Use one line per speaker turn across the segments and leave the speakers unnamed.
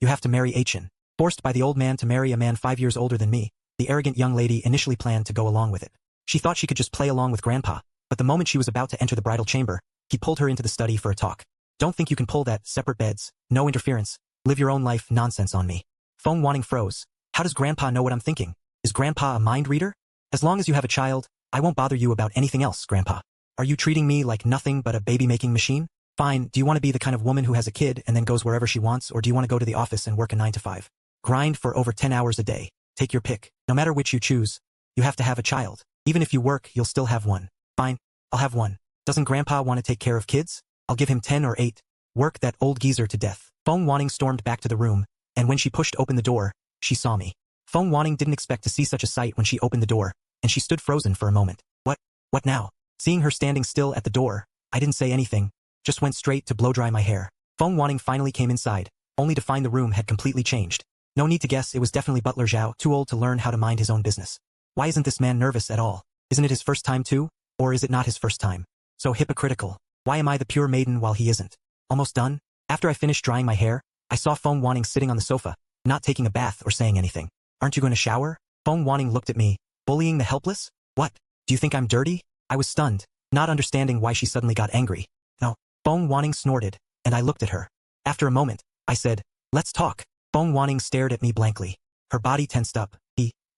You have to marry Achin. Forced by the old man to marry a man 5 years older than me, the arrogant young lady initially planned to go along with it. She thought she could just play along with Grandpa, but the moment she was about to enter the bridal chamber, he pulled her into the study for a talk. Don't think you can pull that, separate beds, no interference, live your own life nonsense on me. Feng Wanning froze. How does Grandpa know what I'm thinking? Is Grandpa a mind reader? As long as you have a child, I won't bother you about anything else, Grandpa. Are you treating me like nothing but a baby-making machine? Fine, do you want to be the kind of woman who has a kid and then goes wherever she wants, or do you want to go to the office and work a 9 to 5? Grind for over 10 hours a day. Take your pick. No matter which you choose, you have to have a child. Even if you work, you'll still have one. Fine, I'll have one. Doesn't Grandpa want to take care of kids? I'll give him 10 or 8. Work that old geezer to death. Feng Wanning stormed back to the room, and when she pushed open the door, she saw me. Feng Wanning didn't expect to see such a sight when she opened the door, and she stood frozen for a moment. What now? Seeing her standing still at the door, I didn't say anything, just went straight to blow dry my hair. Feng Wanning finally came inside, only to find the room had completely changed. No need to guess, it was definitely Butler Zhao, too old to learn how to mind his own business. Why isn't this man nervous at all? Isn't it his first time too? Or is it not his first time? So hypocritical. Why am I the pure maiden while he isn't? Almost done? After I finished drying my hair, I saw Feng Wanning sitting on the sofa, not taking a bath or saying anything. Aren't you going to shower? Feng Wanning looked at me, bullying the helpless? What? Do you think I'm dirty? I was stunned, not understanding why she suddenly got angry. No. Feng Wanning snorted, and I looked at her. After a moment, I said, let's talk. Feng Wanning stared at me blankly. Her body tensed up.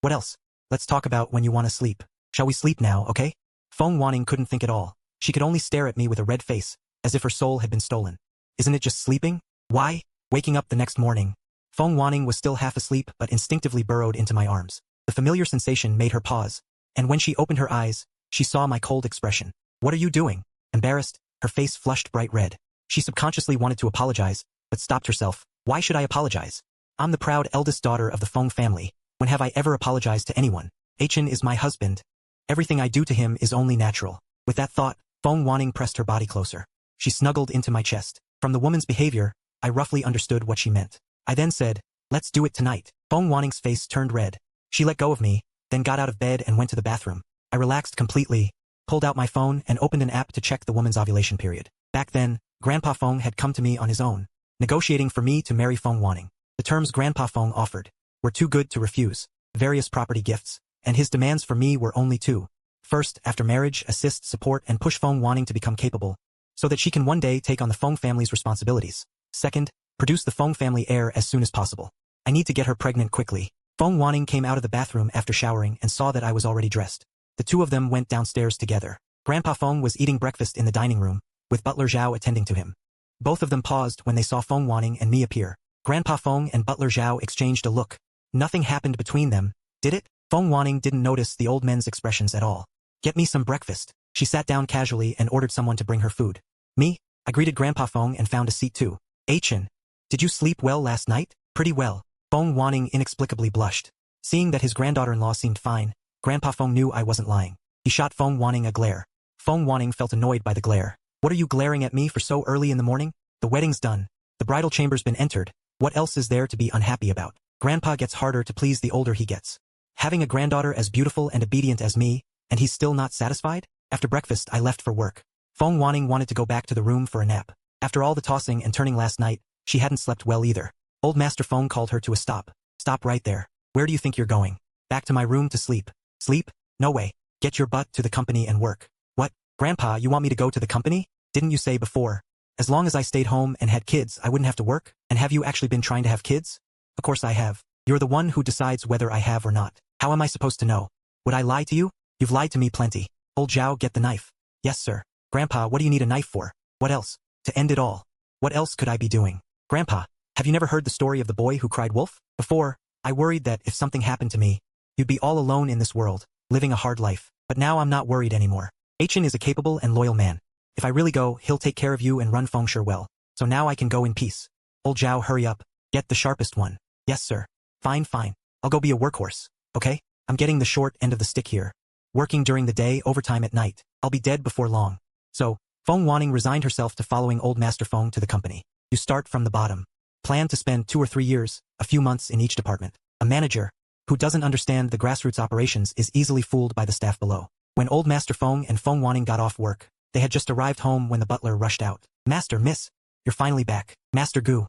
What else? Let's talk about when you want to sleep. Shall we sleep now, okay? Feng Wanning couldn't think at all. She could only stare at me with a red face, as if her soul had been stolen. Isn't it just sleeping? Why? Waking up the next morning. Feng Wanning was still half asleep but instinctively burrowed into my arms. The familiar sensation made her pause, and when she opened her eyes, she saw my cold expression. What are you doing? Embarrassed, her face flushed bright red. She subconsciously wanted to apologize, but stopped herself. Why should I apologize? I'm the proud eldest daughter of the Feng family. When have I ever apologized to anyone? Achin is my husband. Everything I do to him is only natural. With that thought, Feng Wanning pressed her body closer. She snuggled into my chest. From the woman's behavior, I roughly understood what she meant. I then said, let's do it tonight. Feng Wanning's face turned red. She let go of me, then got out of bed and went to the bathroom. I relaxed completely, pulled out my phone and opened an app to check the woman's ovulation period. Back then, Grandpa Feng had come to me on his own, negotiating for me to marry Feng Wanning. The terms Grandpa Feng offered were too good to refuse. Various property gifts, and his demands for me were only two. First, after marriage, assist, support, and push Feng Wanning to become capable, so that she can one day take on the Feng family's responsibilities. Second, produce the Feng family heir as soon as possible. I need to get her pregnant quickly. Feng Wanning came out of the bathroom after showering and saw that I was already dressed. The two of them went downstairs together. Grandpa Feng was eating breakfast in the dining room, with Butler Zhao attending to him. Both of them paused when they saw Feng Wanning and me appear. Grandpa Feng and Butler Zhao exchanged a look. Nothing happened between them, did it? Feng Wanning didn't notice the old men's expressions at all. Get me some breakfast. She sat down casually and ordered someone to bring her food. Me? I greeted Grandpa Feng and found a seat too. Achin, did you sleep well last night? Pretty well. Feng Wanning inexplicably blushed. Seeing that his granddaughter-in-law seemed fine, Grandpa Feng knew I wasn't lying. He shot Feng Wanning a glare. Feng Wanning felt annoyed by the glare. What are you glaring at me for so early in the morning? The wedding's done. The bridal chamber's been entered. What else is there to be unhappy about? Grandpa gets harder to please the older he gets. Having a granddaughter as beautiful and obedient as me, and he's still not satisfied? After breakfast, I left for work. Feng Wanning wanted to go back to the room for a nap. After all the tossing and turning last night, she hadn't slept well either. Old Master Feng called her to a stop. Stop right there. Where do you think you're going? Back to my room to sleep. Sleep? No way. Get your butt to the company and work. What? Grandpa, you want me to go to the company? Didn't you say before? As long as I stayed home and had kids, I wouldn't have to work? And have you actually been trying to have kids? Of course I have. You're the one who decides whether I have or not. How am I supposed to know? Would I lie to you? You've lied to me plenty. Old Zhao, get the knife. Yes, sir. Grandpa, what do you need a knife for? What else? To end it all. What else could I be doing? Grandpa, have you never heard the story of the boy who cried wolf? Before, I worried that if something happened to me, you'd be all alone in this world, living a hard life. But now I'm not worried anymore. Achin is a capable and loyal man. If I really go, he'll take care of you and run Fengshe well. So now I can go in peace. Old Zhao, hurry up. Get the sharpest one. Yes, sir. Fine, fine. I'll go be a workhorse. Okay? I'm getting the short end of the stick here. Working during the day, overtime at night. I'll be dead before long. So, Feng Wanning resigned herself to following Old Master Feng to the company. You start from the bottom. Plan to spend 2 or 3 years, a few months in each department. A manager who doesn't understand the grassroots operations is easily fooled by the staff below. When Old Master Feng and Feng Wanning got off work, they had just arrived home when the butler rushed out. Master, miss, you're finally back. Master Gu.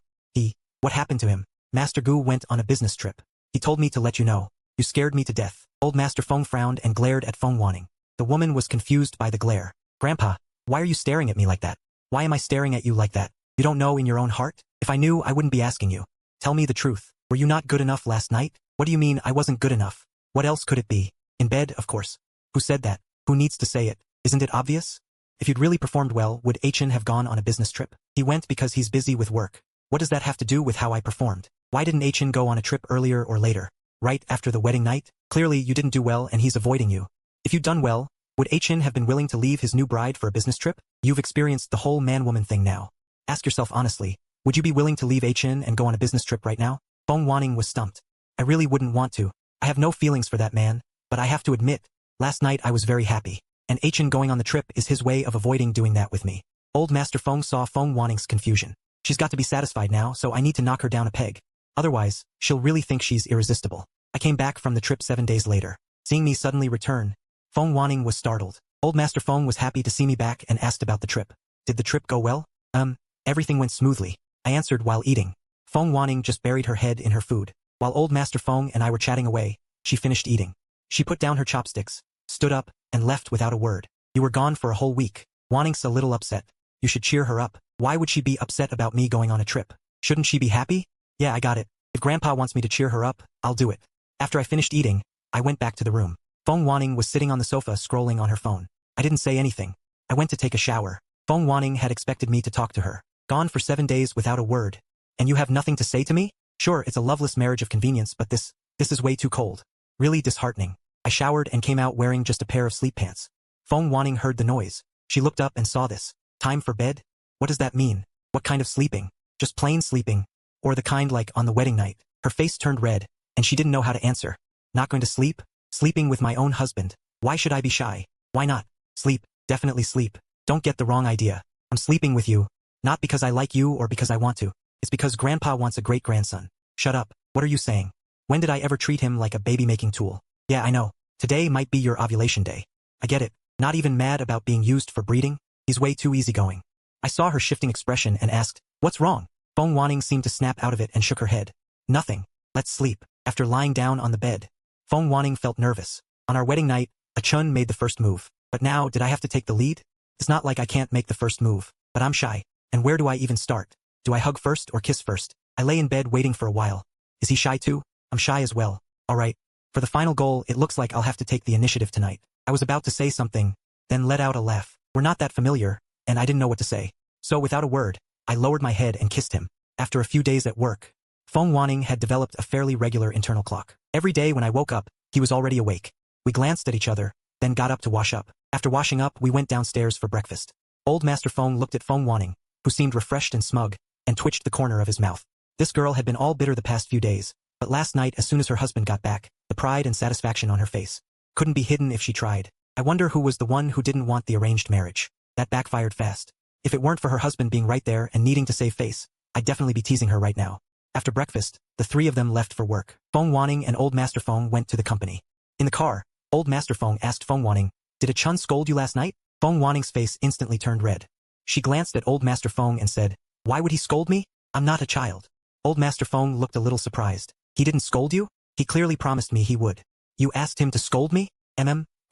What happened to him? Master Gu went on a business trip. He told me to let you know. You scared me to death. Old Master Feng frowned and glared at Feng Wanning. The woman was confused by the glare. Grandpa, why are you staring at me like that? Why am I staring at you like that? You don't know in your own heart? If I knew, I wouldn't be asking you. Tell me the truth. Were you not good enough last night? What do you mean I wasn't good enough? What else could it be? In bed, of course. Who said that? Who needs to say it? Isn't it obvious? If you'd really performed well, would Achin have gone on a business trip? He went because he's busy with work. What does that have to do with how I performed? Why didn't Achin go on a trip earlier or later? Right after the wedding night? Clearly you didn't do well and he's avoiding you. If you'd done well, would Achin have been willing to leave his new bride for a business trip? You've experienced the whole man-woman thing now. Ask yourself honestly, would you be willing to leave Achin and go on a business trip right now? Feng Wanning was stumped. I really wouldn't want to. I have no feelings for that man, but I have to admit, last night I was very happy, and Achin going on the trip is his way of avoiding doing that with me. Old Master Feng saw Feng Wanning's confusion. She's got to be satisfied now, so I need to knock her down a peg. Otherwise, she'll really think she's irresistible. I came back from the trip 7 days later. Seeing me suddenly return, Feng Wanning was startled. Old Master Feng was happy to see me back and asked about the trip. Did the trip go well? Everything went smoothly. I answered while eating. Feng Wanning just buried her head in her food. While Old Master Feng and I were chatting away, she finished eating. She put down her chopsticks, stood up, and left without a word. You were gone for a whole week. Wanning's a little upset. You should cheer her up. Why would she be upset about me going on a trip? Shouldn't she be happy? Yeah, I got it. If Grandpa wants me to cheer her up, I'll do it. After I finished eating, I went back to the room. Feng Wanning was sitting on the sofa scrolling on her phone. I didn't say anything. I went to take a shower. Feng Wanning had expected me to talk to her. Gone for 7 days without a word. And you have nothing to say to me? Sure, it's a loveless marriage of convenience, but this is way too cold. Really disheartening. I showered and came out wearing just a pair of sleep pants. Feng Wanning heard the noise. She looked up and saw this. Time for bed? What does that mean? What kind of sleeping? Just plain sleeping? Or the kind like on the wedding night? Her face turned red, and she didn't know how to answer. Not going to sleep? Sleeping with my own husband. Why should I be shy? Why not? Sleep. Definitely sleep. Don't get the wrong idea. I'm sleeping with you. Not because I like you or because I want to. It's because Grandpa wants a great-grandson. Shut up. What are you saying? When did I ever treat him like a baby-making tool? Yeah, I know. Today might be your ovulation day. I get it. Not even mad about being used for breeding? He's way too easygoing. I saw her shifting expression and asked, what's wrong? Feng Wanning seemed to snap out of it and shook her head. Nothing. Let's sleep. After lying down on the bed, Feng Wanning felt nervous. On our wedding night, Chun made the first move. But now, did I have to take the lead? It's not like I can't make the first move, but I'm shy. And where do I even start? Do I hug first or kiss first? I lay in bed waiting for a while. Is he shy too? I'm shy as well. Alright. For the final goal, it looks like I'll have to take the initiative tonight. I was about to say something, then let out a laugh. We're not that familiar, and I didn't know what to say. So without a word, I lowered my head and kissed him. After a few days at work, Feng Wanning had developed a fairly regular internal clock. Every day when I woke up, he was already awake. We glanced at each other, then got up to wash up. After washing up, we went downstairs for breakfast. Old Master Feng looked at Feng Wanning, who seemed refreshed and smug, and twitched the corner of his mouth. This girl had been all bitter the past few days, but last night as soon as her husband got back, the pride and satisfaction on her face couldn't be hidden if she tried. I wonder who was the one who didn't want the arranged marriage. That backfired fast. If it weren't for her husband being right there and needing to save face, I'd definitely be teasing her right now. After breakfast, the three of them left for work. Feng Wanning and Old Master Feng went to the company. In the car, Old Master Feng asked Feng Wanning, did Chun scold you last night? Feng Wanning's face instantly turned red. She glanced at Old Master Feng and said, why would he scold me? I'm not a child. Old Master Feng looked a little surprised. He didn't scold you? He clearly promised me he would. You asked him to scold me?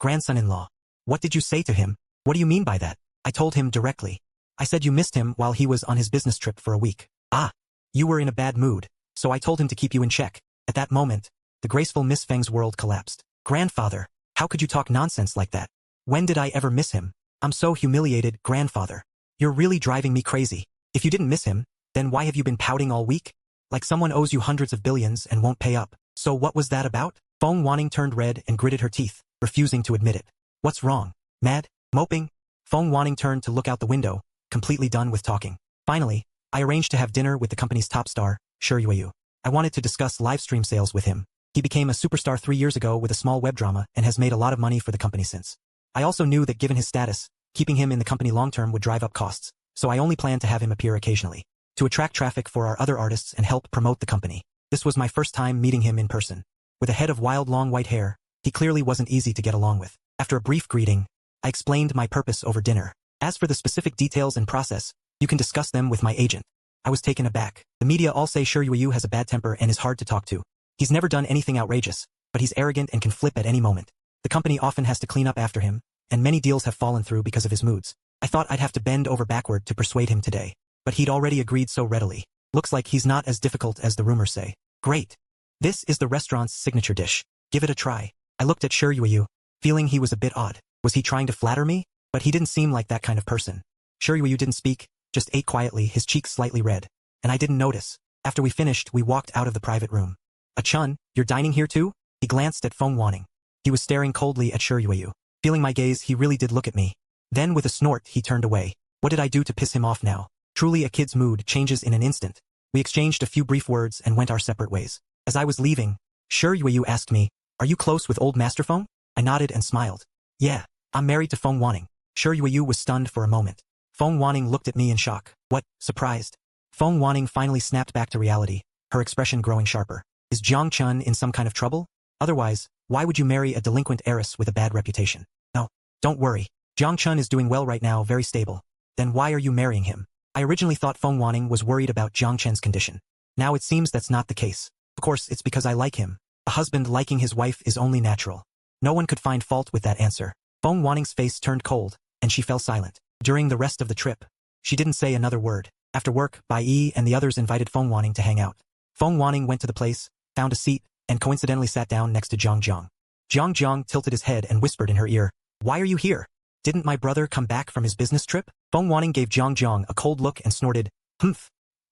Grandson-in-law. What did you say to him? What do you mean by that? I told him directly. I said you missed him while he was on his business trip for a week. Ah. You were in a bad mood, so I told him to keep you in check. At that moment, the graceful Miss Feng's world collapsed. Grandfather, how could you talk nonsense like that? When did I ever miss him? I'm so humiliated, grandfather. You're really driving me crazy. If you didn't miss him, then why have you been pouting all week? Like someone owes you hundreds of billions and won't pay up. So what was that about? Feng Wanning turned red and gritted her teeth, refusing to admit it. What's wrong? Mad? Moping? Feng Wanning turned to look out the window, completely done with talking. Finally, I arranged to have dinner with the company's top star, Shi Yueyu. I wanted to discuss live stream sales with him. He became a superstar 3 years ago with a small web drama and has made a lot of money for the company since. I also knew that given his status, keeping him in the company long-term would drive up costs, so I only planned to have him appear occasionally, to attract traffic for our other artists and help promote the company. This was my first time meeting him in person. With a head of wild long white hair, he clearly wasn't easy to get along with. After a brief greeting, I explained my purpose over dinner. As for the specific details and process, you can discuss them with my agent. I was taken aback. The media all say Shi Yuyu has a bad temper and is hard to talk to. He's never done anything outrageous, but he's arrogant and can flip at any moment. The company often has to clean up after him, and many deals have fallen through because of his moods. I thought I'd have to bend over backward to persuade him today, but he'd already agreed so readily. Looks like he's not as difficult as the rumors say. Great. This is the restaurant's signature dish. Give it a try. I looked at Shi Yuyu, feeling he was a bit odd. Was he trying to flatter me? But he didn't seem like that kind of person. Shi Yuyu didn't speak, just ate quietly, his cheeks slightly red. And I didn't notice. After we finished, we walked out of the private room. Chun, you're dining here too? He glanced at Feng Wanning. He was staring coldly at Shi Yuyu. Feeling my gaze, he really did look at me. Then with a snort, he turned away. What did I do to piss him off now? Truly a kid's mood changes in an instant. We exchanged a few brief words and went our separate ways. As I was leaving, Shi Yuyu asked me, "Are you close with old Master Feng?" I nodded and smiled. "Yeah, I'm married to Feng Wanning." Shi Yuyu was stunned for a moment. Feng Wanning looked at me in shock. What? Surprised? Feng Wanning finally snapped back to reality, her expression growing sharper. Is Jiang Chun in some kind of trouble? Otherwise, why would you marry a delinquent heiress with a bad reputation? No, don't worry. Jiang Chun is doing well right now, very stable. Then why are you marrying him? I originally thought Feng Wanning was worried about Jiang Chen's condition. Now it seems that's not the case. Of course, it's because I like him. A husband liking his wife is only natural. No one could find fault with that answer. Feng Wanning's face turned cold, and she fell silent. During the rest of the trip, she didn't say another word. After work, Bai Yi and the others invited Feng Wanning to hang out. Feng Wanning went to the place, found a seat, and coincidentally sat down next to Zhang Jiang. Zhang Jiang tilted his head and whispered in her ear, "Why are you here? Didn't my brother come back from his business trip?" Feng Wanning gave Zhang Jiang a cold look and snorted, "Humph.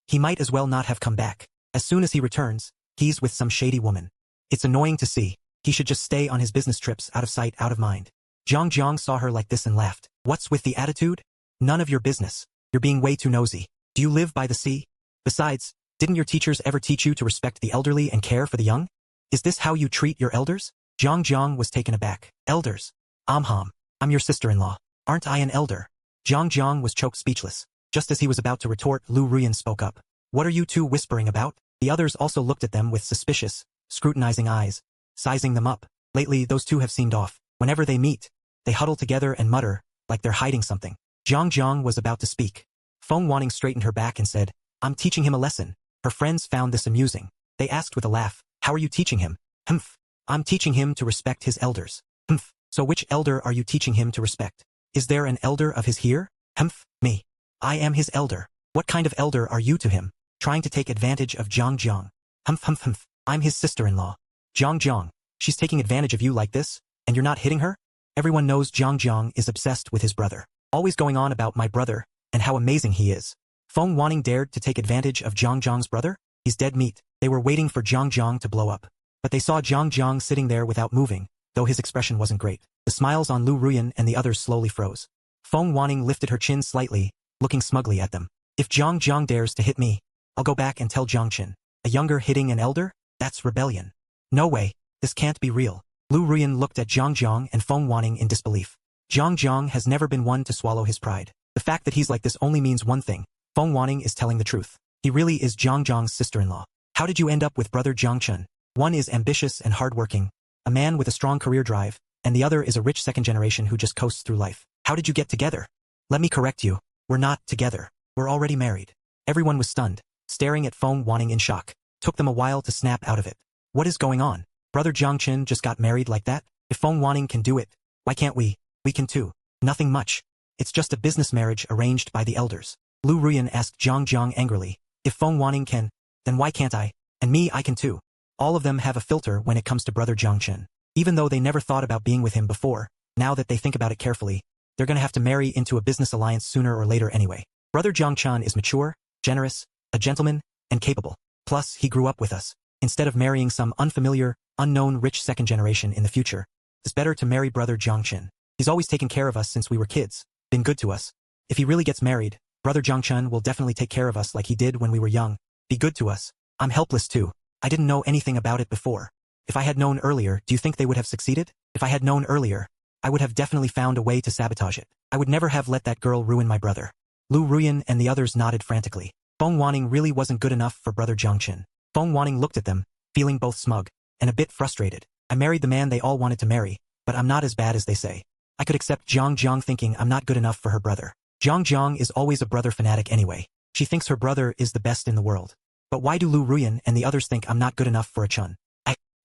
He might as well not have come back. As soon as he returns, he's with some shady woman. It's annoying to see. He should just stay on his business trips, out of sight, out of mind." Zhang Jiang saw her like this and laughed. "What's with the attitude? None of your business. You're being way too nosy. Do you live by the sea? Besides, didn't your teachers ever teach you to respect the elderly and care for the young? Is this how you treat your elders?" Zhang Jiang was taken aback. "Elders? I'm your sister-in-law. Aren't I an elder?" Zhang Jiang was choked speechless. Just as he was about to retort, Lu Ruyan spoke up. "What are you two whispering about?" The others also looked at them with suspicious, scrutinizing eyes, sizing them up. Lately, those two have seemed off. Whenever they meet, they huddle together and mutter, like they're hiding something. Zhang Jiang was about to speak. Feng Wanning straightened her back and said, "I'm teaching him a lesson." Her friends found this amusing. They asked with a laugh, "How are you teaching him?" "Humph. I'm teaching him to respect his elders." "Humph. So which elder are you teaching him to respect? Is there an elder of his here?" "Humph. Me. I am his elder." "What kind of elder are you to him?" Trying to take advantage of Zhang Jiang. "Humph humph humph. I'm his sister-in-law." "Zhang Jiang, she's taking advantage of you like this, and you're not hitting her?" Everyone knows Zhang Jiang is obsessed with his brother. Always going on about my brother, and how amazing he is. Feng Wanning dared to take advantage of Zhang Jiang's brother? He's dead meat. They were waiting for Zhang Jiang to blow up. But they saw Zhang Jiang sitting there without moving, though his expression wasn't great. The smiles on Lu Ruyan and the others slowly froze. Feng Wanning lifted her chin slightly, looking smugly at them. "If Zhang Jiang dares to hit me, I'll go back and tell Zhang Qin. A younger hitting an elder? That's rebellion. No way, this can't be real." Lu Ruyan looked at Zhang Jiang and Feng Wanning in disbelief. Zhang Jiang has never been one to swallow his pride. The fact that he's like this only means one thing. Feng Wanning is telling the truth. He really is Zhang Jiang's sister-in-law. "How did you end up with brother Zhang Chun? One is ambitious and hardworking, a man with a strong career drive, and the other is a rich second generation who just coasts through life. How did you get together?" "Let me correct you. We're not together. We're already married." Everyone was stunned, staring at Feng Wanning in shock. Took them a while to snap out of it. What is going on? Brother Zhang Qin just got married like that? If Feng Wanning can do it, why can't we? We can too. Nothing much. It's just a business marriage arranged by the elders. Lu Ruyan asked Zhang Jiang angrily. If Feng Wanning can, then why can't I? And me, I can too. All of them have a filter when it comes to brother Zhang Qin. Even though they never thought about being with him before, now that they think about it carefully, they're gonna have to marry into a business alliance sooner or later anyway. Brother Zhang Chan is mature, generous, a gentleman, and capable. Plus, he grew up with us. Instead of marrying some unfamiliar, unknown rich second generation in the future, it's better to marry brother Zhang Qin. He's always taken care of us since we were kids, been good to us. If he really gets married, brother Zhang Chun will definitely take care of us like he did when we were young, be good to us. I'm helpless too. I didn't know anything about it before. If I had known earlier, do you think they would have succeeded? If I had known earlier, I would have definitely found a way to sabotage it. I would never have let that girl ruin my brother. Lu Ruyan and the others nodded frantically. Feng Wanning really wasn't good enough for brother Zhang Qin. Feng Wanning looked at them, feeling both smug and a bit frustrated. I married the man they all wanted to marry, but I'm not as bad as they say. I could accept Zhang Jiang thinking I'm not good enough for her brother. Zhang Jiang is always a brother fanatic anyway. She thinks her brother is the best in the world. But why do Lu Ruyan and the others think I'm not good enough for a chun?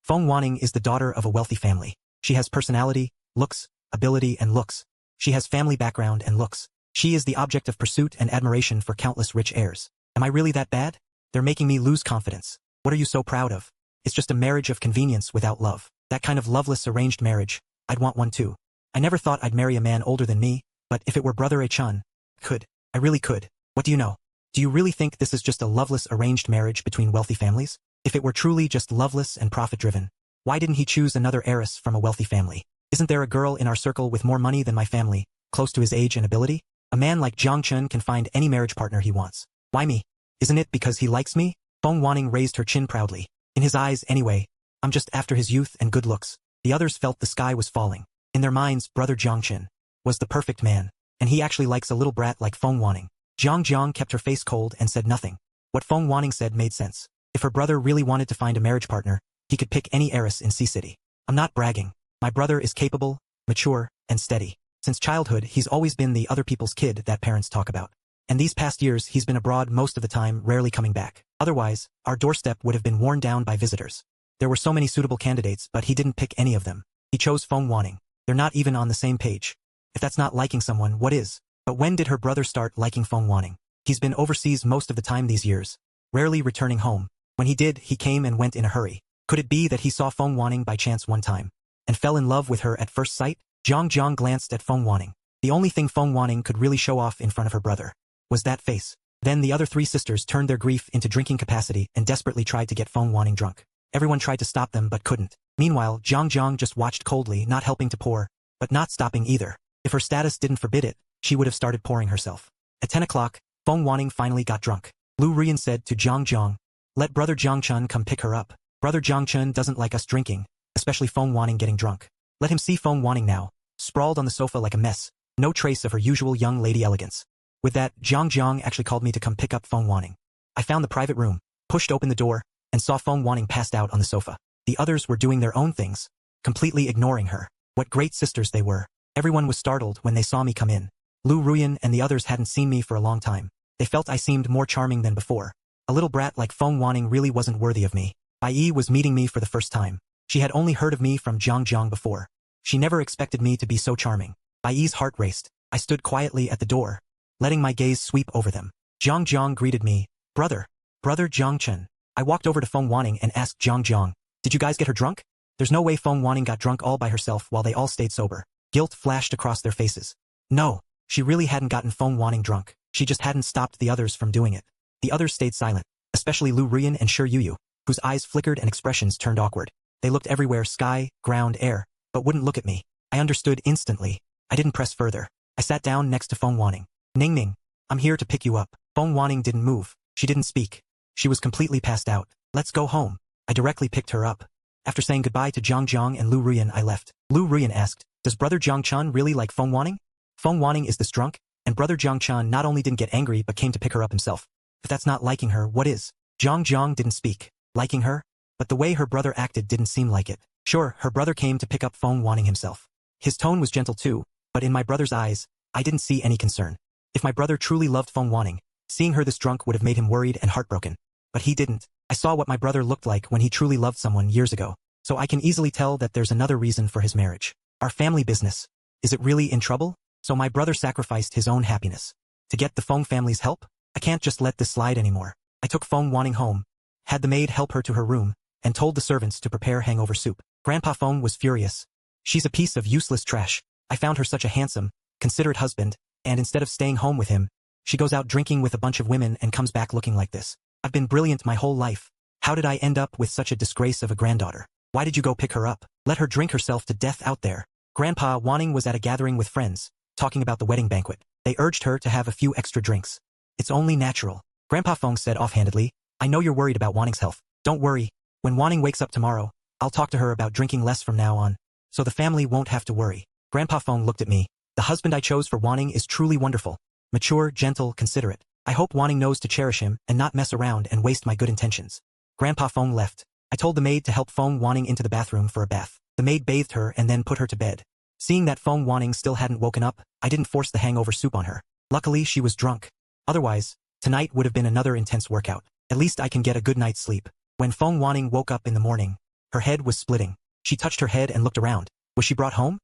Feng Wanning is the daughter of a wealthy family. She has personality, looks, ability and looks. She has family background and looks. She is the object of pursuit and admiration for countless rich heirs. Am I really that bad? They're making me lose confidence. What are you so proud of? It's just a marriage of convenience without love. That kind of loveless arranged marriage, I'd want one too. I never thought I'd marry a man older than me, but if it were Brother A-chun, I really could. What do you know? Do you really think this is just a loveless arranged marriage between wealthy families? If it were truly just loveless and profit-driven, why didn't he choose another heiress from a wealthy family? Isn't there a girl in our circle with more money than my family, close to his age and ability? A man like Jiang Chun can find any marriage partner he wants. Why me? Isn't it because he likes me? Feng Wanning raised her chin proudly. In his eyes, anyway, I'm just after his youth and good looks. The others felt the sky was falling. In their minds, Brother Jiang Chun was the perfect man, and he actually likes a little brat like Feng Wanning. Jiang kept her face cold and said nothing. What Feng Wanning said made sense. If her brother really wanted to find a marriage partner, he could pick any heiress in C-City. I'm not bragging. My brother is capable, mature, and steady. Since childhood, he's always been the other people's kid that parents talk about. And these past years, he's been abroad most of the time, rarely coming back. Otherwise, our doorstep would have been worn down by visitors. There were so many suitable candidates, but he didn't pick any of them. He chose Feng Wanning. They're not even on the same page. If that's not liking someone, what is? But when did her brother start liking Feng Wanning? He's been overseas most of the time these years, rarely returning home. When he did, he came and went in a hurry. Could it be that he saw Feng Wanning by chance one time, and fell in love with her at first sight? Jiang glanced at Feng Wanning. The only thing Feng Wanning could really show off in front of her brother was that face. Then the other three sisters turned their grief into drinking capacity and desperately tried to get Feng Wanning drunk. Everyone tried to stop them but couldn't. Meanwhile, Jiang just watched coldly, not helping to pour, but not stopping either. If her status didn't forbid it, she would have started pouring herself. At 10 o'clock, Feng Wanning finally got drunk. Lu Ruyan said to Jiang, "Let Brother Jiang Chun come pick her up. Brother Jiang Chun doesn't like us drinking, especially Feng Wanning getting drunk. Let him see Feng Wanning now, sprawled on the sofa like a mess, no trace of her usual young lady elegance." With that, Jiang actually called me to come pick up Feng Wanning. I found the private room, pushed open the door, and saw Feng Wanning passed out on the sofa. The others were doing their own things, completely ignoring her. What great sisters they were. Everyone was startled when they saw me come in. Lu Ruyan and the others hadn't seen me for a long time. They felt I seemed more charming than before. A little brat like Feng Wanning really wasn't worthy of me. Bai was meeting me for the first time. She had only heard of me from Jiang before. She never expected me to be so charming. Bai's heart raced. I stood quietly at the door, letting my gaze sweep over them. Jiang greeted me. Brother Jiang Chun. I walked over to Feng Wanning and asked Jiang, "Did you guys get her drunk?" There's no way Feng Wanning got drunk all by herself while they all stayed sober. Guilt flashed across their faces. No, she really hadn't gotten Feng Wanning drunk. She just hadn't stopped the others from doing it. The others stayed silent, especially Lu Ruyan and Shi Yuyu, whose eyes flickered and expressions turned awkward. They looked everywhere, sky, ground, air, but wouldn't look at me. I understood instantly. I didn't press further. I sat down next to Feng Wanning. Ning, I'm here to pick you up. Feng Wanning didn't move. She didn't speak. She was completely passed out. Let's go home. I directly picked her up. After saying goodbye to Jiang and Lu Ruyan, I left. Lu Ruyan asked, "Does Brother Jiang Chun really like Feng Wanning?" Feng Wanning is this drunk? And Brother Jiang Chun not only didn't get angry but came to pick her up himself. If that's not liking her, what is? Jiang didn't speak. Liking her? But the way her brother acted didn't seem like it. Sure, her brother came to pick up Feng Wanning himself. His tone was gentle too, but in my brother's eyes, I didn't see any concern. If my brother truly loved Feng Wanning, seeing her this drunk would have made him worried and heartbroken. But he didn't. I saw what my brother looked like when he truly loved someone years ago. So I can easily tell that there's another reason for his marriage. Our family business. Is it really in trouble? So my brother sacrificed his own happiness to get the Feng family's help? I can't just let this slide anymore. I took Feng Wanning home, had the maid help her to her room, and told the servants to prepare hangover soup. Grandpa Feng was furious. She's a piece of useless trash. I found her such a handsome, considerate husband, and instead of staying home with him, she goes out drinking with a bunch of women and comes back looking like this. I've been brilliant my whole life. How did I end up with such a disgrace of a granddaughter? Why did you go pick her up? Let her drink herself to death out there. Grandpa Wanning was at a gathering with friends, talking about the wedding banquet. They urged her to have a few extra drinks. It's only natural. Grandpa Feng said offhandedly, "I know you're worried about Wanning's health. Don't worry. When Wanning wakes up tomorrow, I'll talk to her about drinking less from now on, so the family won't have to worry." Grandpa Feng looked at me. The husband I chose for Wanning is truly wonderful. Mature, gentle, considerate. I hope Wanning knows to cherish him and not mess around and waste my good intentions. Grandpa Feng left. I told the maid to help Feng Wanning into the bathroom for a bath. The maid bathed her and then put her to bed. Seeing that Feng Wanning still hadn't woken up, I didn't force the hangover soup on her. Luckily, she was drunk. Otherwise, Tonight would have been another intense workout. At least I can get a good night's sleep. When Feng Wanning woke up in the morning, her head was splitting. She touched her head and looked around. Was she brought home?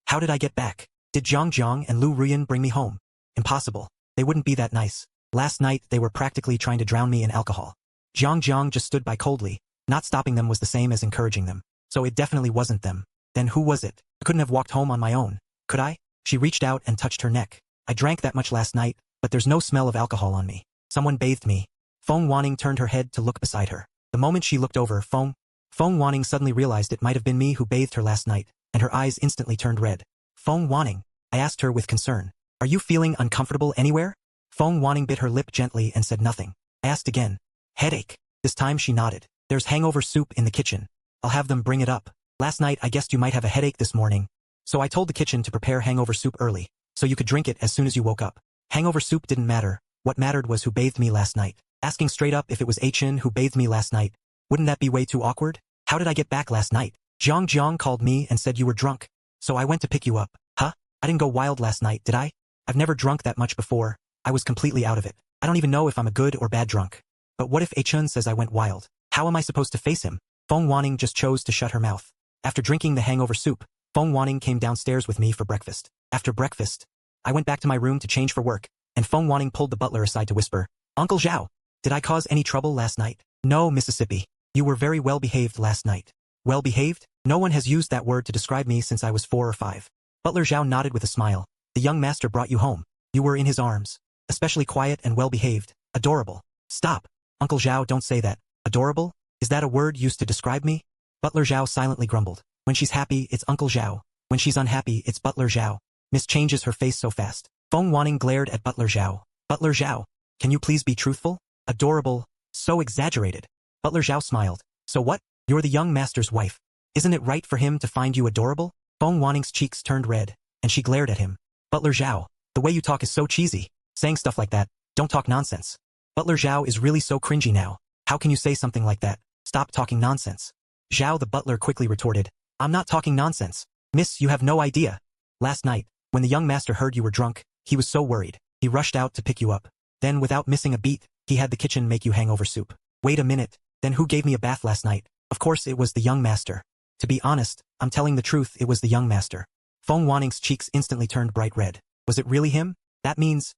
How did I get back? Did Zhang Jiang and Lu Ruyan bring me home? Impossible. They wouldn't be that nice. Last night they were practically trying to drown me in alcohol. Zhang Jiang just stood by coldly. Not stopping them was the same as encouraging them. So it definitely wasn't them. Then who was it? I couldn't have walked home on my own. Could I? She reached out and touched her neck. I drank that much last night, but there's no smell of alcohol on me. Someone bathed me. Feng Wanning turned her head to look beside her. The moment she looked over, Feng Wanning suddenly realized it might have been me who bathed her last night, and her eyes instantly turned red. Feng Wanning, I asked her with concern. Are you feeling uncomfortable anywhere? Feng Wanning bit her lip gently and said nothing. I asked again. Headache. This time she nodded. There's hangover soup in the kitchen. I'll have them bring it up. Last night I guessed you might have a headache this morning. So I told the kitchen to prepare hangover soup early, so you could drink it as soon as you woke up. Hangover soup didn't matter. What mattered was who bathed me last night. Asking straight up if it was Achin who bathed me last night. Wouldn't that be way too awkward? How did I get back last night? Zhang Jiang called me and said you were drunk. So I went to pick you up. Huh? I didn't go wild last night, did I? I've never drunk that much before. I was completely out of it. I don't even know if I'm a good or bad drunk. But what if Achin says I went wild? How am I supposed to face him? Feng Wanning just chose to shut her mouth. After drinking the hangover soup, Feng Wanning came downstairs with me for breakfast. After breakfast, I went back to my room to change for work, and Feng Wanning pulled the butler aside to whisper, Uncle Zhao, did I cause any trouble last night? No, Mississippi. You were very well-behaved last night. Well-behaved? No one has used that word to describe me since I was 4 or 5. Butler Zhao nodded with a smile. The young master brought you home. You were in his arms. Especially quiet and well-behaved. Adorable. Stop. Uncle Zhao, don't say that. Adorable? Is that a word used to describe me? Butler Zhao silently grumbled. When she's happy, it's Uncle Zhao. When she's unhappy, it's Butler Zhao. Miss changes her face so fast. Feng Wanning glared at Butler Zhao. Butler Zhao, can you please be truthful? Adorable. So exaggerated. Butler Zhao smiled. So what? You're the young master's wife. Isn't it right for him to find you adorable? Feng Wanning's cheeks turned red, and she glared at him. Butler Zhao, the way you talk is so cheesy. Saying stuff like that, don't talk nonsense. Butler Zhao is really so cringy now. How can you say something like that? Stop talking nonsense. Zhao the butler quickly retorted. I'm not talking nonsense. Miss, you have no idea. Last night, when the young master heard you were drunk, he was so worried. He rushed out to pick you up. Then without missing a beat, he had the kitchen make you hangover soup. Wait a minute, then who gave me a bath last night? Of course it was the young master. To be honest, I'm telling the truth, it was the young master. Feng Wanning's cheeks instantly turned bright red. Was it really him? That means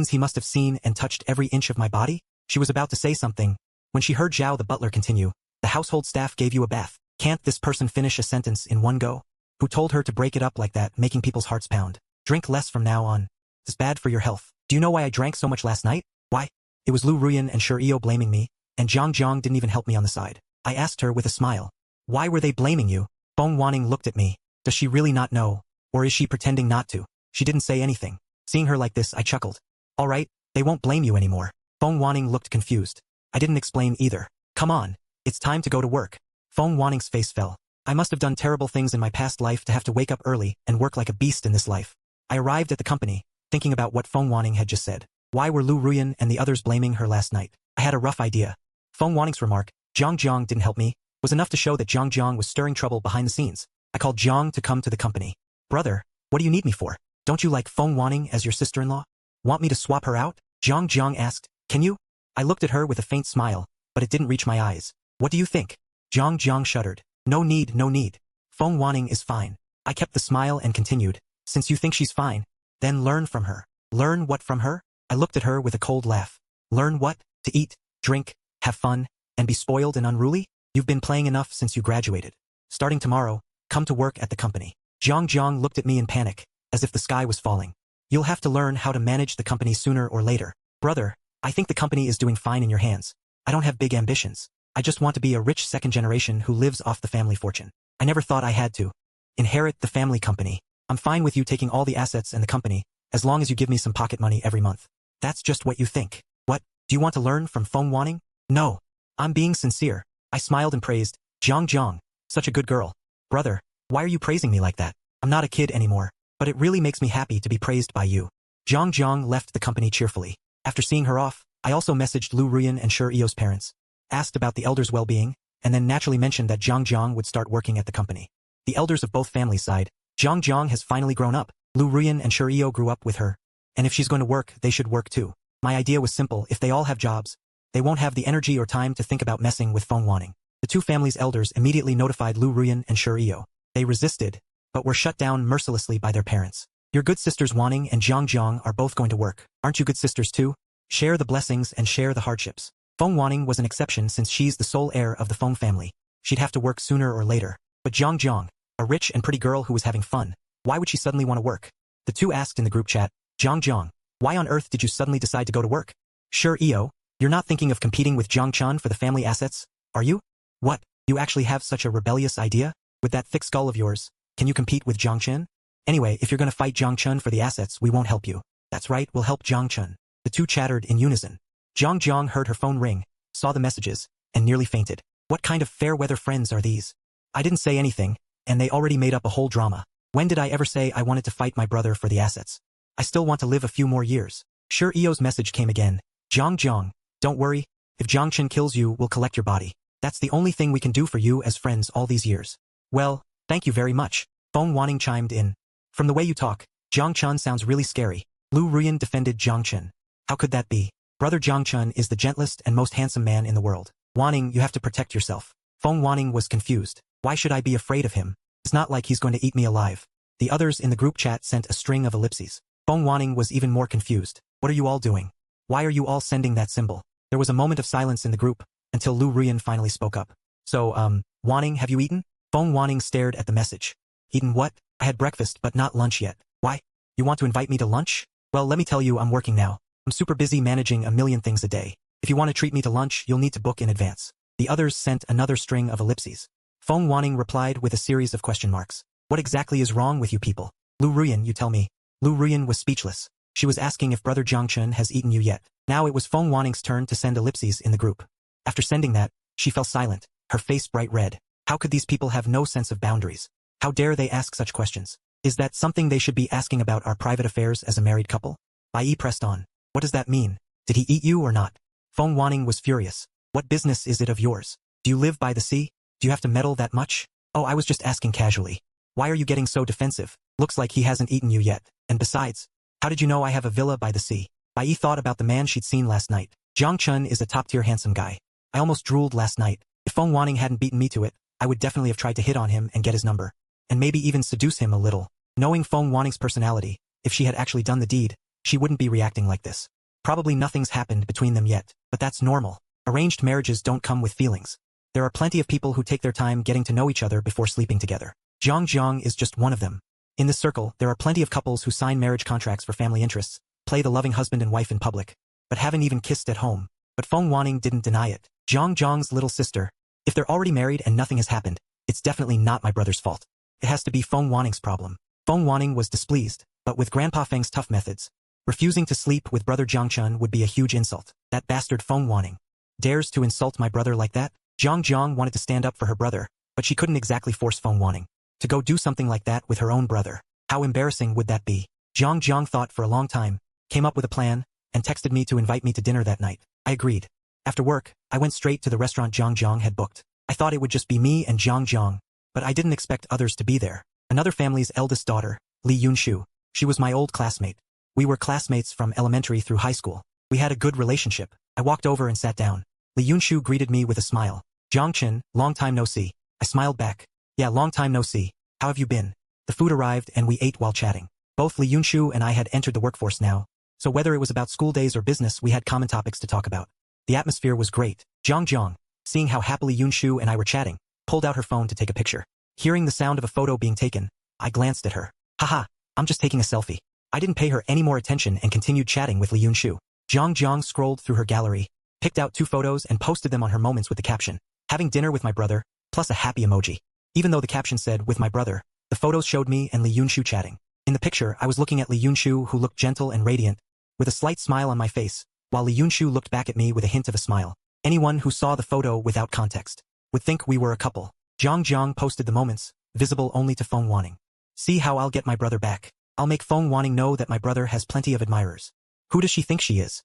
he must have seen and touched every inch of my body? She was about to say something. When she heard Zhao the butler continue, the household staff gave you a bath. Can't this person finish a sentence in one go? Who told her to break it up like that, making people's hearts pound? Drink less from now on. It's bad for your health. Do you know why I drank so much last night? Why? It was Lu Ruyan and Shireo blaming me, and Zhang Jiang didn't even help me on the side. I asked her with a smile. Why were they blaming you? Feng Wanning looked at me. Does she really not know? Or is she pretending not to? She didn't say anything. Seeing her like this, I chuckled. All right, they won't blame you anymore. Feng Wanning looked confused. I didn't explain either. Come on, it's time to go to work. Feng Wanning's face fell. I must have done terrible things in my past life to have to wake up early and work like a beast in this life. I arrived at the company, thinking about what Feng Wanning had just said. Why were Lu Ruyan and the others blaming her last night? I had a rough idea. Feng Wanning's remark, Zhang Jiang didn't help me, was enough to show that Zhang Jiang was stirring trouble behind the scenes. I called Jiang to come to the company. Brother, what do you need me for? Don't you like Feng Wanning as your sister-in-law? Want me to swap her out? Zhang Jiang asked. Can you? I looked at her with a faint smile, but it didn't reach my eyes. What do you think? Zhang Jiang shuddered. No need, no need. Feng Wanning is fine. I kept the smile and continued. Since you think she's fine, then learn from her. Learn what from her? I looked at her with a cold laugh. Learn what? To eat, drink, have fun, and be spoiled and unruly? You've been playing enough since you graduated. Starting tomorrow, come to work at the company. Zhang Jiang looked at me in panic, as if the sky was falling. You'll have to learn how to manage the company sooner or later. Brother, I think the company is doing fine in your hands. I don't have big ambitions. I just want to be a rich second generation who lives off the family fortune. I never thought I had to inherit the family company. I'm fine with you taking all the assets in the company, as long as you give me some pocket money every month. That's just what you think. What? Do you want to learn from Feng Wanning? No. I'm being sincere. I smiled and praised. Zhang Jiang, such a good girl. Brother, why are you praising me like that? I'm not a kid anymore, but it really makes me happy to be praised by you. Zhang Jiang left the company cheerfully. After seeing her off, I also messaged Lu Ruyan and Shireo's parents, asked about the elders' well-being, and then naturally mentioned that Zhang Jiang would start working at the company. The elders of both families sighed. Zhang Jiang has finally grown up. Lu Ruyan and Shireo grew up with her, And if she's going to work, they should work too. My idea was simple: if they all have jobs, they won't have the energy or time to think about messing with Feng Wanning. The two families' elders immediately notified Lu Ruyan and Shi Eo. They resisted, but were shut down mercilessly by their parents. Your good sisters Wanning and Jiang are both going to work. Aren't you good sisters too? Share the blessings and share the hardships. Feng Wanning was an exception since she's the sole heir of the Feng family. She'd have to work sooner or later. But Jiang, a rich and pretty girl who was having fun, why would she suddenly want to work? The two asked in the group chat. Jiang, why on earth did you suddenly decide to go to work? Shi Eo, you're not thinking of competing with Jiang for the family assets, are you? What, you actually have such a rebellious idea? With that thick skull of yours, can you compete with Jiang? Anyway, if you're gonna fight Jiang for the assets, we won't help you. That's right, we'll help Jiang. The two chattered in unison. Jiang heard her phone ring, saw the messages, and nearly fainted. What kind of fair-weather friends are these? I didn't say anything, and they already made up a whole drama. When did I ever say I wanted to fight my brother for the assets? I still want to live a few more years. Shi Eo's message came again. Jiang, don't worry. If Jiang kills you, we'll collect your body. That's the only thing we can do for you as friends all these years. Well, thank you very much. Feng Wanning chimed in. From the way you talk, Jiang sounds really scary. Lu Ruyan defended Jiang. How could that be? Brother Jiang is the gentlest and most handsome man in the world. Wanning, you have to protect yourself. Feng Wanning was confused. Why should I be afraid of him? It's not like he's going to eat me alive. The others in the group chat sent a string of ellipses. Feng Wanning was even more confused. What are you all doing? Why are you all sending that symbol? There was a moment of silence in the group, until Lu Ruyan finally spoke up. So, Wanning, have you eaten? Feng Wanning stared at the message. Eaten what? I had breakfast but not lunch yet. Why? You want to invite me to lunch? Well, let me tell you, I'm working now. I'm super busy managing a million things a day. If you want to treat me to lunch, you'll need to book in advance. The others sent another string of ellipses. Feng Wanning replied with a series of question marks. What exactly is wrong with you people? Lu Ruyan, you tell me. Lu Ruyan was speechless. She was asking if brother Jiang has eaten you yet. Now it was Feng Wanning's turn to send ellipses in the group. After sending that, she fell silent, her face bright red. How could these people have no sense of boundaries? How dare they ask such questions? Is that something they should be asking about our private affairs as a married couple? Bai pressed on. What does that mean? Did he eat you or not? Feng Wanning was furious. What business is it of yours? Do you live by the sea? Do you have to meddle that much? Oh, I was just asking casually. Why are you getting so defensive? Looks like he hasn't eaten you yet. And besides, how did you know I have a villa by the sea? Bai thought about the man she'd seen last night. Jiang is a top-tier handsome guy. I almost drooled last night. If Feng Wanning hadn't beaten me to it, I would definitely have tried to hit on him and get his number. And maybe even seduce him a little. Knowing Feng Wanning's personality, if she had actually done the deed, she wouldn't be reacting like this. Probably nothing's happened between them yet, but that's normal. Arranged marriages don't come with feelings. There are plenty of people who take their time getting to know each other before sleeping together. Jiang is just one of them. In this circle, there are plenty of couples who sign marriage contracts for family interests, play the loving husband and wife in public, but haven't even kissed at home. But Feng Wanning didn't deny it. Jiang's little sister. If they're already married and nothing has happened, it's definitely not my brother's fault. It has to be Feng Wanning's problem. Feng Wanning was displeased, but with Grandpa Feng's tough methods, refusing to sleep with brother Jiang would be a huge insult. That bastard Feng Wanning dares to insult my brother like that? Jiang wanted to stand up for her brother, but she couldn't exactly force Feng Wanning to go do something like that with her own brother. How embarrassing would that be? Jiang thought for a long time, came up with a plan, and texted me to invite me to dinner that night. I agreed. After work, I went straight to the restaurant Jiang had booked. I thought it would just be me and Jiang, but I didn't expect others to be there. Another family's eldest daughter, Li Yunshu. She was my old classmate. We were classmates from elementary through high school. We had a good relationship. I walked over and sat down. Li Yunshu greeted me with a smile. Jiang, long time no see. I smiled back. Yeah, long time no see. How have you been? The food arrived and we ate while chatting. Both Li Yunshu and I had entered the workforce now, so whether it was about school days or business, we had common topics to talk about. The atmosphere was great. Jiang, seeing how happily Yunshu and I were chatting, pulled out her phone to take a picture. Hearing the sound of a photo being taken, I glanced at her. Haha, I'm just taking a selfie. I didn't pay her any more attention and continued chatting with Li Yunshu. Jiang scrolled through her gallery, picked out 2 photos and posted them on her moments with the caption, having dinner with my brother, plus a happy emoji. Even though the caption said, with my brother, the photos showed me and Li Yunshu chatting. In the picture, I was looking at Li Yunshu, who looked gentle and radiant, with a slight smile on my face, while Li Yunshu looked back at me with a hint of a smile. Anyone who saw the photo without context would think we were a couple. Jiang posted the moments, visible only to Feng Wanning. See how I'll get my brother back. I'll make Feng Wanning know that my brother has plenty of admirers. Who does she think she is?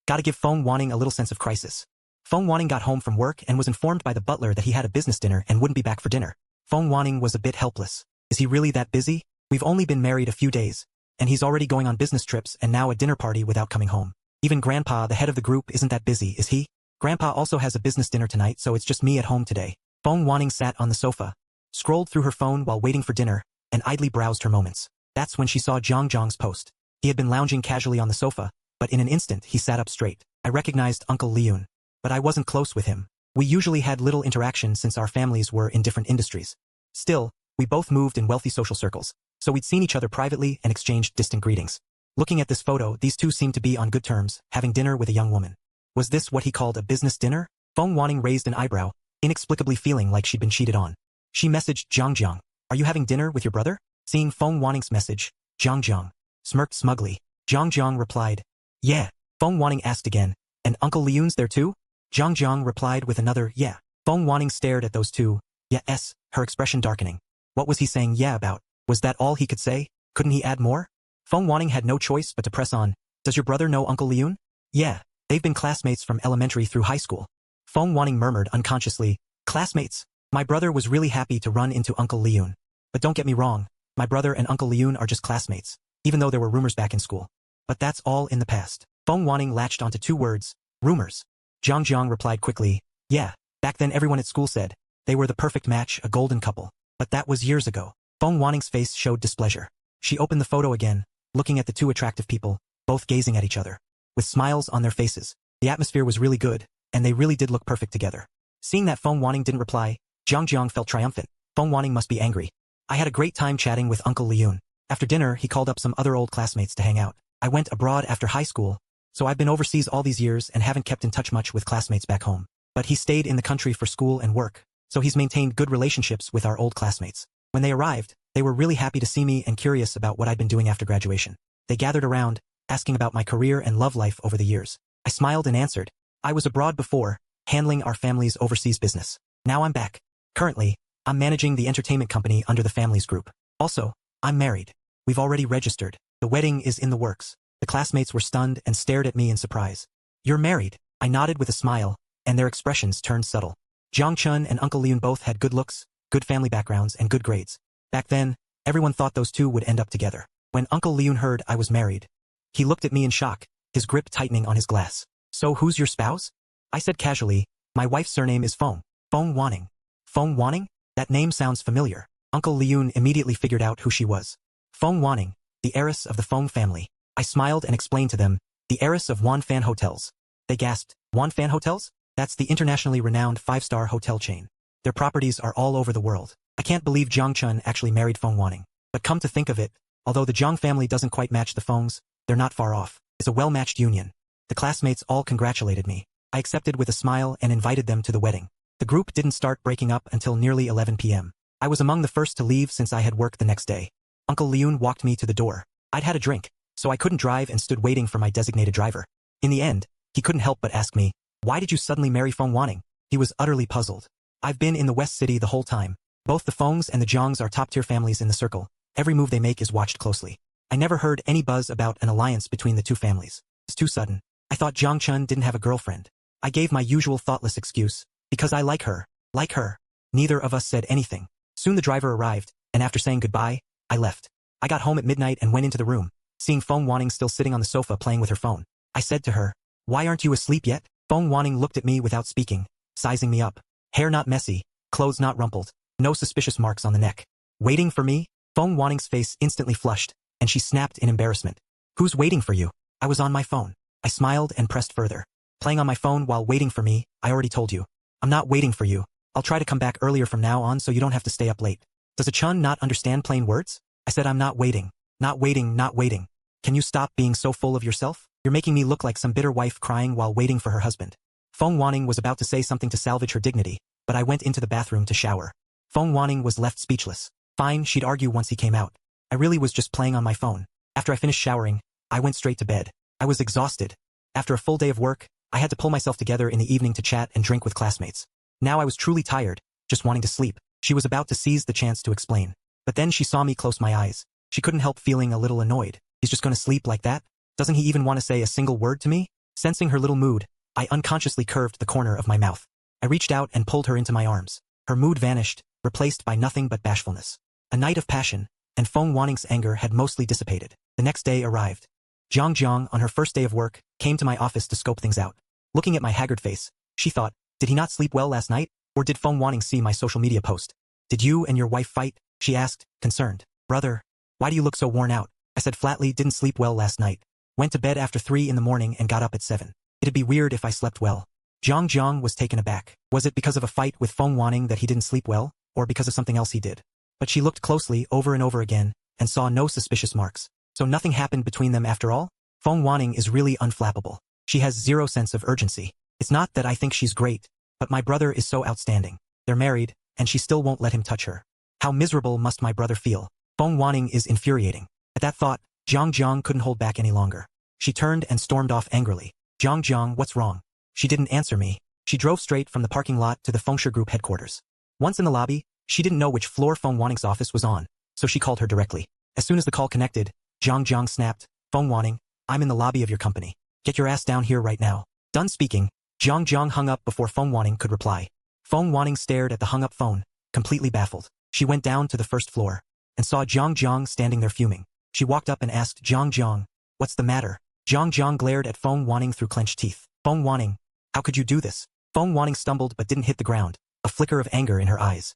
Gotta give Feng Wanning a little sense of crisis. Feng Wanning got home from work and was informed by the butler that he had a business dinner and wouldn't be back for dinner. Feng Wanning was a bit helpless. Is he really that busy? We've only been married a few days, and he's already going on business trips and now a dinner party without coming home. Even Grandpa, the head of the group, isn't that busy, is he? Grandpa also has a business dinner tonight, so it's just me at home today. Feng Wanning sat on the sofa, scrolled through her phone while waiting for dinner, and idly browsed her moments. That's when she saw Zhang Zhang's post. He had been lounging casually on the sofa, but in an instant he sat up straight. I recognized Uncle Liun, but I wasn't close with him. We usually had little interaction since our families were in different industries. Still, we both moved in wealthy social circles, so we'd seen each other privately and exchanged distant greetings. Looking at this photo, these two seemed to be on good terms, having dinner with a young woman. Was this what he called a business dinner? Feng Wanning raised an eyebrow, inexplicably feeling like she'd been cheated on. She messaged Zhang Zhang, "Are you having dinner with your brother?" Seeing Feng Wanning's message, Zhang Zhang smirked smugly. Zhang Zhang replied, "Yeah." Feng Wanning asked again, "And Uncle Liun's there too?" Zhang Zhang replied with another, "Yeah." Feng Wanning stared at those two, yes, her expression darkening. What was he saying yeah about? Was that all he could say? Couldn't he add more? Feng Wanning had no choice but to press on. "Does your brother know Uncle Liun?" "Yeah, they've been classmates from elementary through high school." Feng Wanning murmured unconsciously, "Classmates? My brother was really happy to run into Uncle Liun. But don't get me wrong, my brother and Uncle Liun are just classmates, even though there were rumors back in school. But that's all in the past." Feng Wanning latched onto two words, rumors. Zhang Zhang replied quickly, "Yeah, back then everyone at school said they were the perfect match, a golden couple. But that was years ago." Feng Wanning's face showed displeasure. She opened the photo again, looking at the two attractive people, both gazing at each other, with smiles on their faces. The atmosphere was really good, and they really did look perfect together. Seeing that Feng Wanning didn't reply, Zhang Zhang felt triumphant. Feng Wanning must be angry. "I had a great time chatting with Uncle Liun. After dinner, he called up some other old classmates to hang out. I went abroad after high school, so I've been overseas all these years and haven't kept in touch much with classmates back home. But he stayed in the country for school and work, so he's maintained good relationships with our old classmates. When they arrived, they were really happy to see me and curious about what I'd been doing after graduation. They gathered around, asking about my career and love life over the years. I smiled and answered, I was abroad before, handling our family's overseas business. Now I'm back. Currently, I'm managing the entertainment company under the family's group. Also, I'm married. We've already registered. The wedding is in the works." The classmates were stunned and stared at me in surprise. "You're married?" I nodded with a smile, and their expressions turned subtle. Jiang Chun and Uncle Liun both had good looks, good family backgrounds, and good grades. Back then, everyone thought those two would end up together. When Uncle Liun heard I was married, he looked at me in shock, his grip tightening on his glass. "So who's your spouse?" I said casually, "My wife's surname is Feng. Feng Wanning." Feng Wanning? That name sounds familiar. Uncle Liun immediately figured out who she was. Feng Wanning, the heiress of the Feng family. I smiled and explained to them, the heiress of Wan Fan Hotels. They gasped, Wan Fan Hotels? That's the internationally renowned 5-star hotel chain. Their properties are all over the world. I can't believe Jiang Chun actually married Feng Wanning. But come to think of it, although the Jiang family doesn't quite match the Fengs, they're not far off. It's a well-matched union. The classmates all congratulated me. I accepted with a smile and invited them to the wedding. The group didn't start breaking up until nearly 11 p.m. I was among the first to leave since I had work the next day. Uncle Liun walked me to the door. I'd had a drink, so I couldn't drive and stood waiting for my designated driver. In the end, he couldn't help but ask me, "Why did you suddenly marry Feng Wanning?" He was utterly puzzled. "I've been in the West City the whole time. Both the Fengs and the Zhangs are top-tier families in the circle. Every move they make is watched closely. I never heard any buzz about an alliance between the two families. It's too sudden. I thought Jiang Chun didn't have a girlfriend." I gave my usual thoughtless excuse, "Because I like her." Like her. Neither of us said anything. Soon the driver arrived, and after saying goodbye, I left. I got home at midnight and went into the room, seeing Feng Wanning still sitting on the sofa playing with her phone. I said to her, "Why aren't you asleep yet?" Feng Wanning looked at me without speaking, sizing me up. Hair not messy, clothes not rumpled, no suspicious marks on the neck. "Waiting for me?" Feng Wanning's face instantly flushed, and she snapped in embarrassment. "Who's waiting for you?" I was on my phone. I smiled and pressed further. "Playing on my phone while waiting for me, I already told you. I'm not waiting for you. I'll try to come back earlier from now on so you don't have to stay up late." Does a Chun not understand plain words? I said I'm not waiting. Not waiting, not waiting. Can you stop being so full of yourself? You're making me look like some bitter wife crying while waiting for her husband. Feng Wanning was about to say something to salvage her dignity, but I went into the bathroom to shower. Feng Wanning was left speechless. Fine, she'd argue once he came out. I really was just playing on my phone. After I finished showering, I went straight to bed. I was exhausted. After a full day of work, I had to pull myself together in the evening to chat and drink with classmates. Now I was truly tired, just wanting to sleep. She was about to seize the chance to explain. But then she saw me close my eyes. She couldn't help feeling a little annoyed. He's just gonna sleep like that? Doesn't he even want to say a single word to me? Sensing her little mood, I unconsciously curved the corner of my mouth. I reached out and pulled her into my arms. Her mood vanished, replaced by nothing but bashfulness. A night of passion, and Feng Wanning's anger had mostly dissipated. The next day arrived. Jiang Jiang, on her first day of work, came to my office to scope things out. Looking at my haggard face, she thought, did he not sleep well last night? Or did Feng Wanning see my social media post? Did you and your wife fight? She asked, concerned. Brother, why do you look so worn out? I said flatly, didn't sleep well last night. Went to bed after 3 in the morning and got up at 7. It'd be weird if I slept well. Jiang Jiang was taken aback. Was it because of a fight with Feng Wanning that he didn't sleep well, or because of something else he did? But she looked closely over and over again, and saw no suspicious marks. So nothing happened between them after all? Feng Wanning is really unflappable. She has zero sense of urgency. It's not that I think she's great, but my brother is so outstanding. They're married, and she still won't let him touch her. How miserable must my brother feel? Feng Wanning is infuriating. At that thought, Jiang Jiang couldn't hold back any longer. She turned and stormed off angrily. Jiang Jiang, what's wrong? She didn't answer me. She drove straight from the parking lot to the Fengshe Group headquarters. Once in the lobby, she didn't know which floor Feng Wanning's office was on, so she called her directly. As soon as the call connected, Jiang Jiang snapped, Feng Wanning, I'm in the lobby of your company. Get your ass down here right now. Done speaking, Jiang Jiang hung up before Feng Wanning could reply. Feng Wanning stared at the hung-up phone, completely baffled. She went down to the first floor, and saw Jiang Jiang standing there fuming. She walked up and asked Jiang Jiang, what's the matter? Jiang Jiang glared at Feng Wanning through clenched teeth. Feng Wanning, how could you do this? Feng Wanning stumbled but didn't hit the ground, a flicker of anger in her eyes.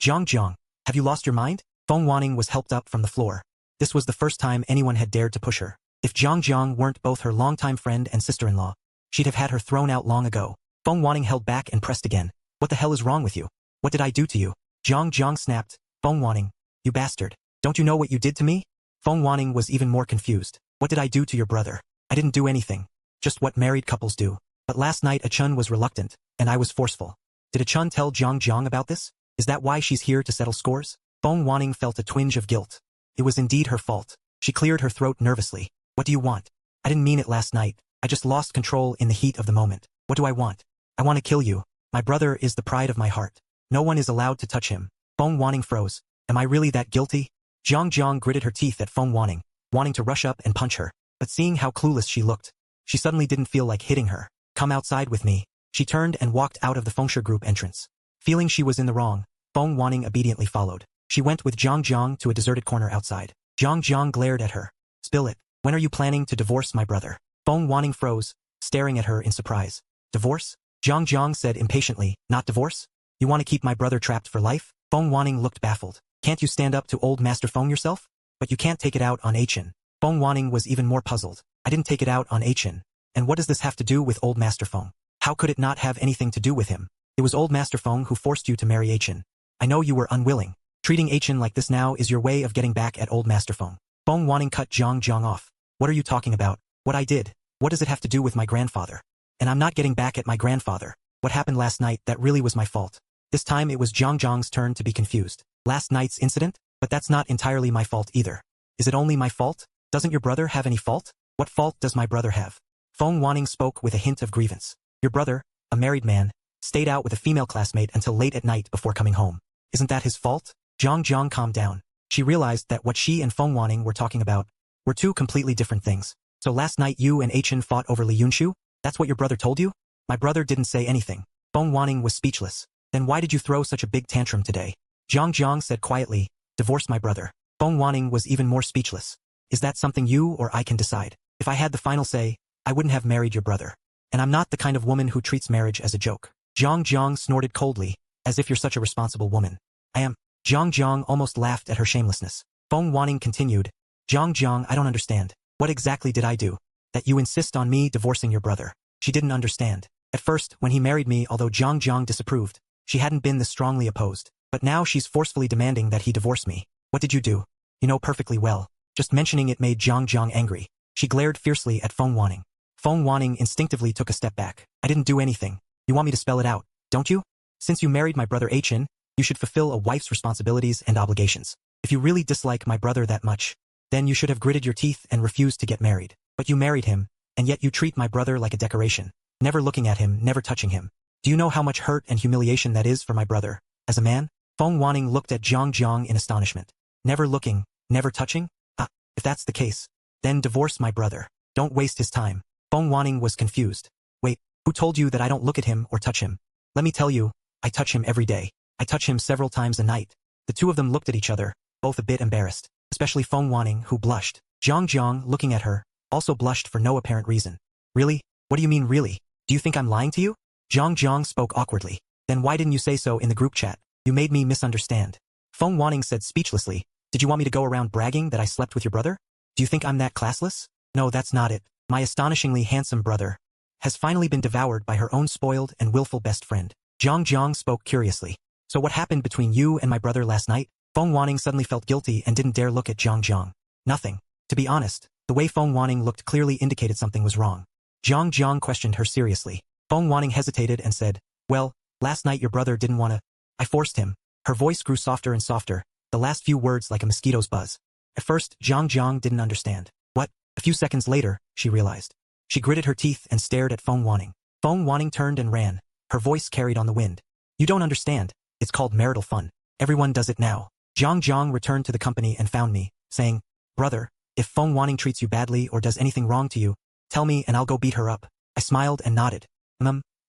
Jiang Jiang, have you lost your mind? Feng Wanning was helped up from the floor. This was the first time anyone had dared to push her. If Jiang Jiang weren't both her longtime friend and sister-in-law, she'd have had her thrown out long ago. Feng Wanning held back and pressed again. What the hell is wrong with you? What did I do to you? Jiang Jiang snapped, Feng Wanning, you bastard. Don't you know what you did to me? Feng Wanning was even more confused. What did I do to your brother? I didn't do anything. Just what married couples do. But last night Achun was reluctant, and I was forceful. Did Achun tell Jiang Jiang about this? Is that why she's here to settle scores? Feng Wanning felt a twinge of guilt. It was indeed her fault. She cleared her throat nervously. What do you want? I didn't mean it last night. I just lost control in the heat of the moment. What do I want? I want to kill you. My brother is the pride of my heart. No one is allowed to touch him. Feng Wanning froze. Am I really that guilty? Jiang Jiang gritted her teeth at Feng Wanning, wanting to rush up and punch her. But seeing how clueless she looked, she suddenly didn't feel like hitting her. Come outside with me. She turned and walked out of the Fengshe Group entrance. Feeling she was in the wrong, Feng Wanning obediently followed. She went with Jiang Jiang to a deserted corner outside. Jiang Jiang glared at her. Spill it. When are you planning to divorce my brother? Feng Wanning froze, staring at her in surprise. Divorce? Jiang Jiang said impatiently, not divorce? You want to keep my brother trapped for life? Feng Wanning looked baffled. Can't you stand up to old Master Feng yourself? But you can't take it out on Achun. Feng Wanning was even more puzzled. I didn't take it out on Achun. And what does this have to do with old Master Feng? How could it not have anything to do with him? It was old Master Feng who forced you to marry Achun. I know you were unwilling. Treating Achun like this now is your way of getting back at old Master Feng. Feng Wanning cut Jiang Jiang off. What are you talking about? What I did? What does it have to do with my grandfather? And I'm not getting back at my grandfather. What happened last night, that really was my fault. This time it was Jiang Jiang's turn to be confused. Last night's incident? But that's not entirely my fault either. Is it only my fault? Doesn't your brother have any fault? What fault does my brother have? Feng Wanning spoke with a hint of grievance. Your brother, a married man, stayed out with a female classmate until late at night before coming home. Isn't that his fault? Jiang Jiang calmed down. She realized that what she and Feng Wanning were talking about were two completely different things. So last night you and Achun fought over Li Yunshu? That's what your brother told you? My brother didn't say anything. Feng Wanning was speechless. Then why did you throw such a big tantrum today? Jiang Jiang said quietly, divorce my brother. Feng Wanning was even more speechless. Is that something you or I can decide? If I had the final say, I wouldn't have married your brother. And I'm not the kind of woman who treats marriage as a joke. Jiang Jiang snorted coldly, as if you're such a responsible woman. I am. Jiang Jiang almost laughed at her shamelessness. Feng Wanning continued, Jiang Jiang, I don't understand. What exactly did I do? That you insist on me divorcing your brother. She didn't understand. At first, when he married me, although Jiang Jiang disapproved, she hadn't been this strongly opposed. But now she's forcefully demanding that he divorce me. What did you do? You know perfectly well. Just mentioning it made Jiang Jiang angry. She glared fiercely at Feng Wanning. Feng Wanning instinctively took a step back. I didn't do anything. You want me to spell it out, don't you? Since you married my brother Achun, you should fulfill a wife's responsibilities and obligations. If you really dislike my brother that much, then you should have gritted your teeth and refused to get married. But you married him, and yet you treat my brother like a decoration. Never looking at him, never touching him. Do you know how much hurt and humiliation that is for my brother, as a man? Feng Wanning looked at Jiang Jiang in astonishment. Never looking, never touching? Ah, if that's the case, then divorce my brother. Don't waste his time. Feng Wanning was confused. Wait, who told you that I don't look at him or touch him? Let me tell you, I touch him every day. I touch him several times a night. The two of them looked at each other, both a bit embarrassed. especially Feng Wanning, who blushed. Zhang, looking at her, also blushed for no apparent reason. Really? What do you mean really? Do you think I'm lying to you? Zhang spoke awkwardly. Then why didn't you say so in the group chat? You made me misunderstand. Feng Wanning said speechlessly. Did you want me to go around bragging that I slept with your brother? Do you think I'm that classless? No, that's not it. My astonishingly handsome brother has finally been devoured by her own spoiled and willful best friend. Zhang spoke curiously. So what happened between you and my brother last night? Feng Wanning suddenly felt guilty and didn't dare look at Zhang. Nothing. To be honest, the way Feng Wanning looked clearly indicated something was wrong. Zhang questioned her seriously. Feng Wanning hesitated and said, well, last night your brother didn't wanna. I forced him. Her voice grew softer and softer, the last few words like a mosquito's buzz. At first, Zhang didn't understand. What? A few seconds later, she realized. She gritted her teeth and stared at Feng Wanning. Feng Wanning turned and ran. Her voice carried on the wind. You don't understand. It's called marital fun. Everyone does it now. Zhang returned to the company and found me, saying, brother, if Feng Wanning treats you badly or does anything wrong to you, tell me and I'll go beat her up. I smiled and nodded.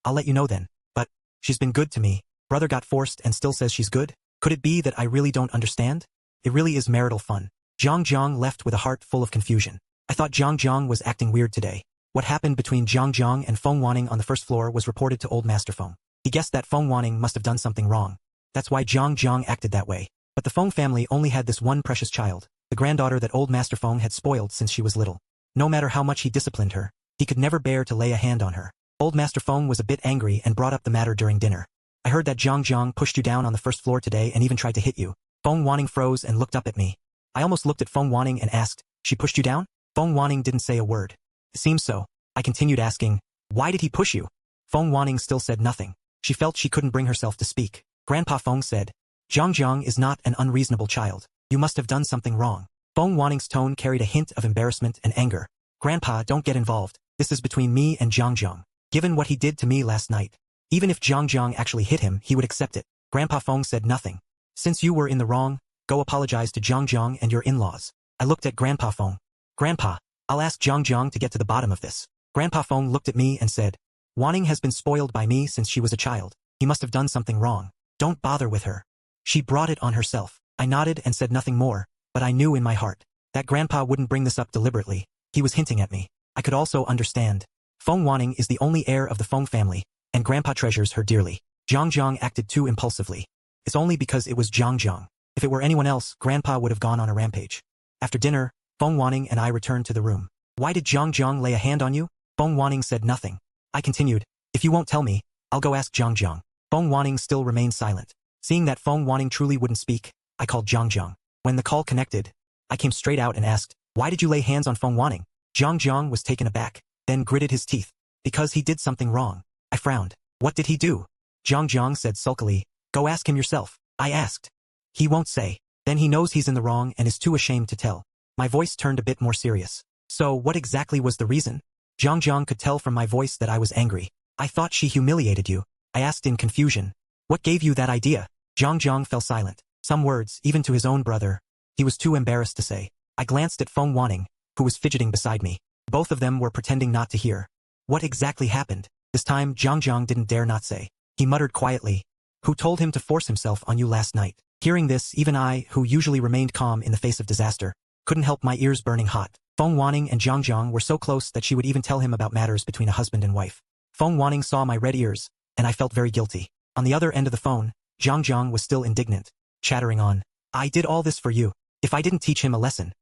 I'll let you know then. But she's been good to me. Brother got forced and still says she's good? Could it be that I really don't understand? It really is marital fun. Zhang left with a heart full of confusion. I thought Zhang was acting weird today. What happened between Zhang and Feng Wanning on the first floor was reported to old Master Feng. He guessed that Feng Wanning must have done something wrong. That's why Zhang acted that way. But the Feng family only had this one precious child, the granddaughter that old Master Feng had spoiled since she was little. No matter how much he disciplined her, he could never bear to lay a hand on her. Old Master Feng was a bit angry and brought up the matter during dinner. I heard that Zhang pushed you down on the first floor today and even tried to hit you. Feng Wanning froze and looked up at me. I almost looked at Feng Wanning and asked, she pushed you down? Feng Wanning didn't say a word. It seems so. I continued asking, why did he push you? Feng Wanning still said nothing. She felt she couldn't bring herself to speak. Grandpa Feng said, Zhang is not an unreasonable child. You must have done something wrong. Feng Wanning's tone carried a hint of embarrassment and anger. Grandpa, don't get involved. This is between me and Zhang. Given what he did to me last night, even if Zhang actually hit him, he would accept it. Grandpa Feng said nothing. Since you were in the wrong, go apologize to Zhang and your in-laws. I looked at Grandpa Feng. Grandpa, I'll ask Zhang to get to the bottom of this. Grandpa Feng looked at me and said, Wanning has been spoiled by me since she was a child. He must have done something wrong. Don't bother with her. She brought it on herself. I nodded and said nothing more, but I knew in my heart that Grandpa wouldn't bring this up deliberately. He was hinting at me. I could also understand. Feng Wanning is the only heir of the Feng family, and Grandpa treasures her dearly. Zhang acted too impulsively. It's only because it was Zhang. If it were anyone else, Grandpa would have gone on a rampage. After dinner, Feng Wanning and I returned to the room. Why did Zhang lay a hand on you? Feng Wanning said nothing. I continued, if you won't tell me, I'll go ask Zhang. Feng Wanning still remained silent. Seeing that Feng Wanning truly wouldn't speak, I called Zhang. When the call connected, I came straight out and asked, why did you lay hands on Feng Wanning? Zhang was taken aback, then gritted his teeth. Because he did something wrong. I frowned. What did he do? Zhang said sulkily, go ask him yourself. I asked. He won't say. Then he knows he's in the wrong and is too ashamed to tell. My voice turned a bit more serious. So what exactly was the reason? Zhang could tell from my voice that I was angry. I thought she humiliated you. I asked in confusion. What gave you that idea? Zhang fell silent. Some words, even to his own brother, he was too embarrassed to say. I glanced at Feng Wanning, who was fidgeting beside me. Both of them were pretending not to hear. What exactly happened? This time Zhang didn't dare not say. He muttered quietly. Who told him to force himself on you last night? Hearing this, even I, who usually remained calm in the face of disaster, couldn't help my ears burning hot. Feng Wanning and Zhang were so close that she would even tell him about matters between a husband and wife. Feng Wanning saw my red ears, and I felt very guilty. On the other end of the phone, Zhang was still indignant, chattering on. I did all this for you. If I didn't teach him a lesson.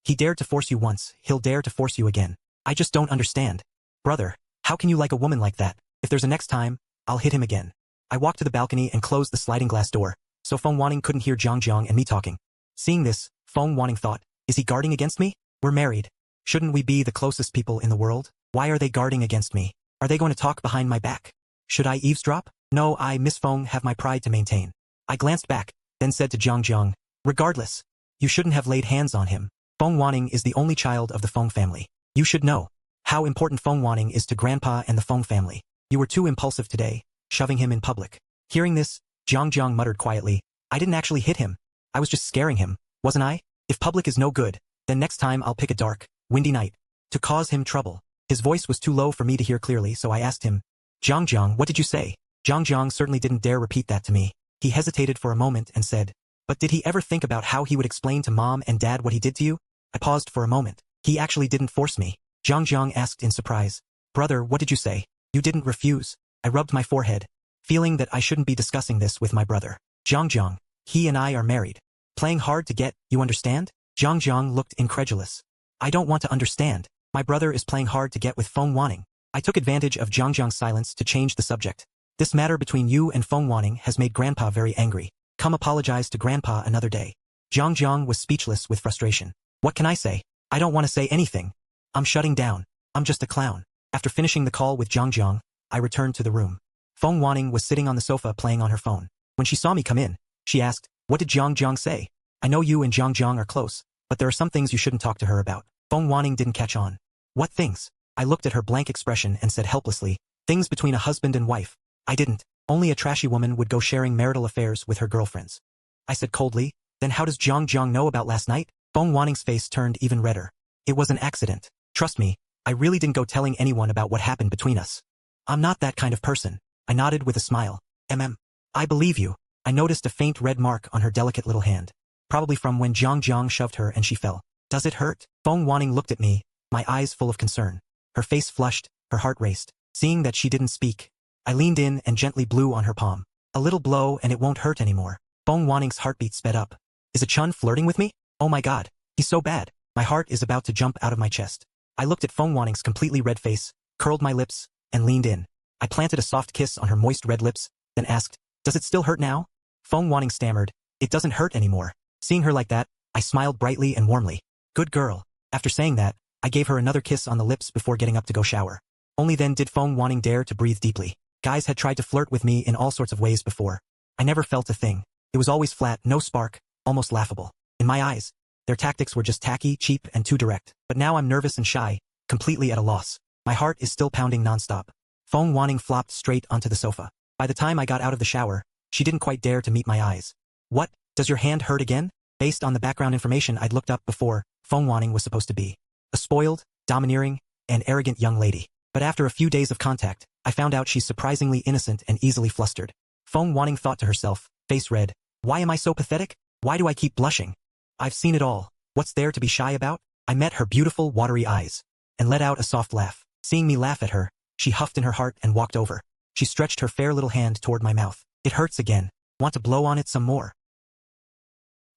He dared to force you once, he'll dare to force you again. I just don't understand. Brother, how can you like a woman like that? If there's a next time, I'll hit him again. I walked to the balcony and closed the sliding glass door, so Feng Wanning couldn't hear Zhang and me talking. Seeing this, Feng Wanning thought, is he guarding against me? We're married. Shouldn't we be the closest people in the world? Why are they guarding against me? Are they going to talk behind my back? Should I eavesdrop? No, I, Miss Feng, have my pride to maintain. I glanced back, then said to Zhang, regardless, you shouldn't have laid hands on him. Feng Wanning is the only child of the Feng family. You should know how important Feng Wanning is to Grandpa and the Feng family. You were too impulsive today, shoving him in public. Hearing this, Zhang muttered quietly, I didn't actually hit him. I was just scaring him, wasn't I? If public is no good, then next time I'll pick a dark, windy night to cause him trouble. His voice was too low for me to hear clearly, so I asked him, Zhang, what did you say? Zhang certainly didn't dare repeat that to me. He hesitated for a moment and said, But did he ever think about how he would explain to mom and dad what he did to you? I paused for a moment. He actually didn't force me. Zhang asked in surprise. Brother, what did you say? You didn't refuse. I rubbed my forehead, feeling that I shouldn't be discussing this with my brother. Zhang, he and I are married. Playing hard to get, you understand? Zhang looked incredulous. I don't want to understand. My brother is playing hard to get with Feng Wanning. I took advantage of Zhang's silence to change the subject. This matter between you and Feng Wanning has made Grandpa very angry. Come apologize to Grandpa another day. Zhang was speechless with frustration. What can I say? I don't want to say anything. I'm shutting down. I'm just a clown. After finishing the call with Zhang, I returned to the room. Feng Wanning was sitting on the sofa playing on her phone. When she saw me come in, she asked, what did Zhang say? I know you and Zhang are close, but there are some things you shouldn't talk to her about. Feng Wanning didn't catch on. What things? I looked at her blank expression and said helplessly, things between a husband and wife. I didn't. Only a trashy woman would go sharing marital affairs with her girlfriends. I said coldly, then how does Zhang know about last night? Feng Wanning's face turned even redder. It was an accident. Trust me, I really didn't go telling anyone about what happened between us. I'm not that kind of person. I nodded with a smile. I believe you. I noticed a faint red mark on her delicate little hand. Probably from when Zhang shoved her and she fell. Does it hurt? Feng Wanning looked at me, my eyes full of concern. Her face flushed, her heart raced. Seeing that she didn't speak, I leaned in and gently blew on her palm. A little blow and it won't hurt anymore. Feng Wanning's heartbeat sped up. Is a Chun flirting with me? Oh my god, he's so bad. My heart is about to jump out of my chest. I looked at Feng Wanning's completely red face, curled my lips, and leaned in. I planted a soft kiss on her moist red lips, then asked, does it still hurt now? Feng Wanning stammered, it doesn't hurt anymore. Seeing her like that, I smiled brightly and warmly. Good girl. After saying that, I gave her another kiss on the lips before getting up to go shower. Only then did Feng Wanning dare to breathe deeply. Guys had tried to flirt with me in all sorts of ways before. I never felt a thing. It was always flat, no spark, almost laughable. In my eyes, their tactics were just tacky, cheap, and too direct. But now I'm nervous and shy, completely at a loss. My heart is still pounding nonstop. Feng Wanning flopped straight onto the sofa. By the time I got out of the shower, she didn't quite dare to meet my eyes. What? Does your hand hurt again? Based on the background information I'd looked up before, Feng Wanning was supposed to be a spoiled, domineering, and arrogant young lady. But after a few days of contact, I found out she's surprisingly innocent and easily flustered. Feng Wanning thought to herself, face red, why am I so pathetic? Why do I keep blushing? I've seen it all. What's there to be shy about? I met her beautiful, watery eyes and let out a soft laugh. Seeing me laugh at her, she huffed in her heart and walked over. She stretched her fair little hand toward my mouth. It hurts again. Want to blow on it some more?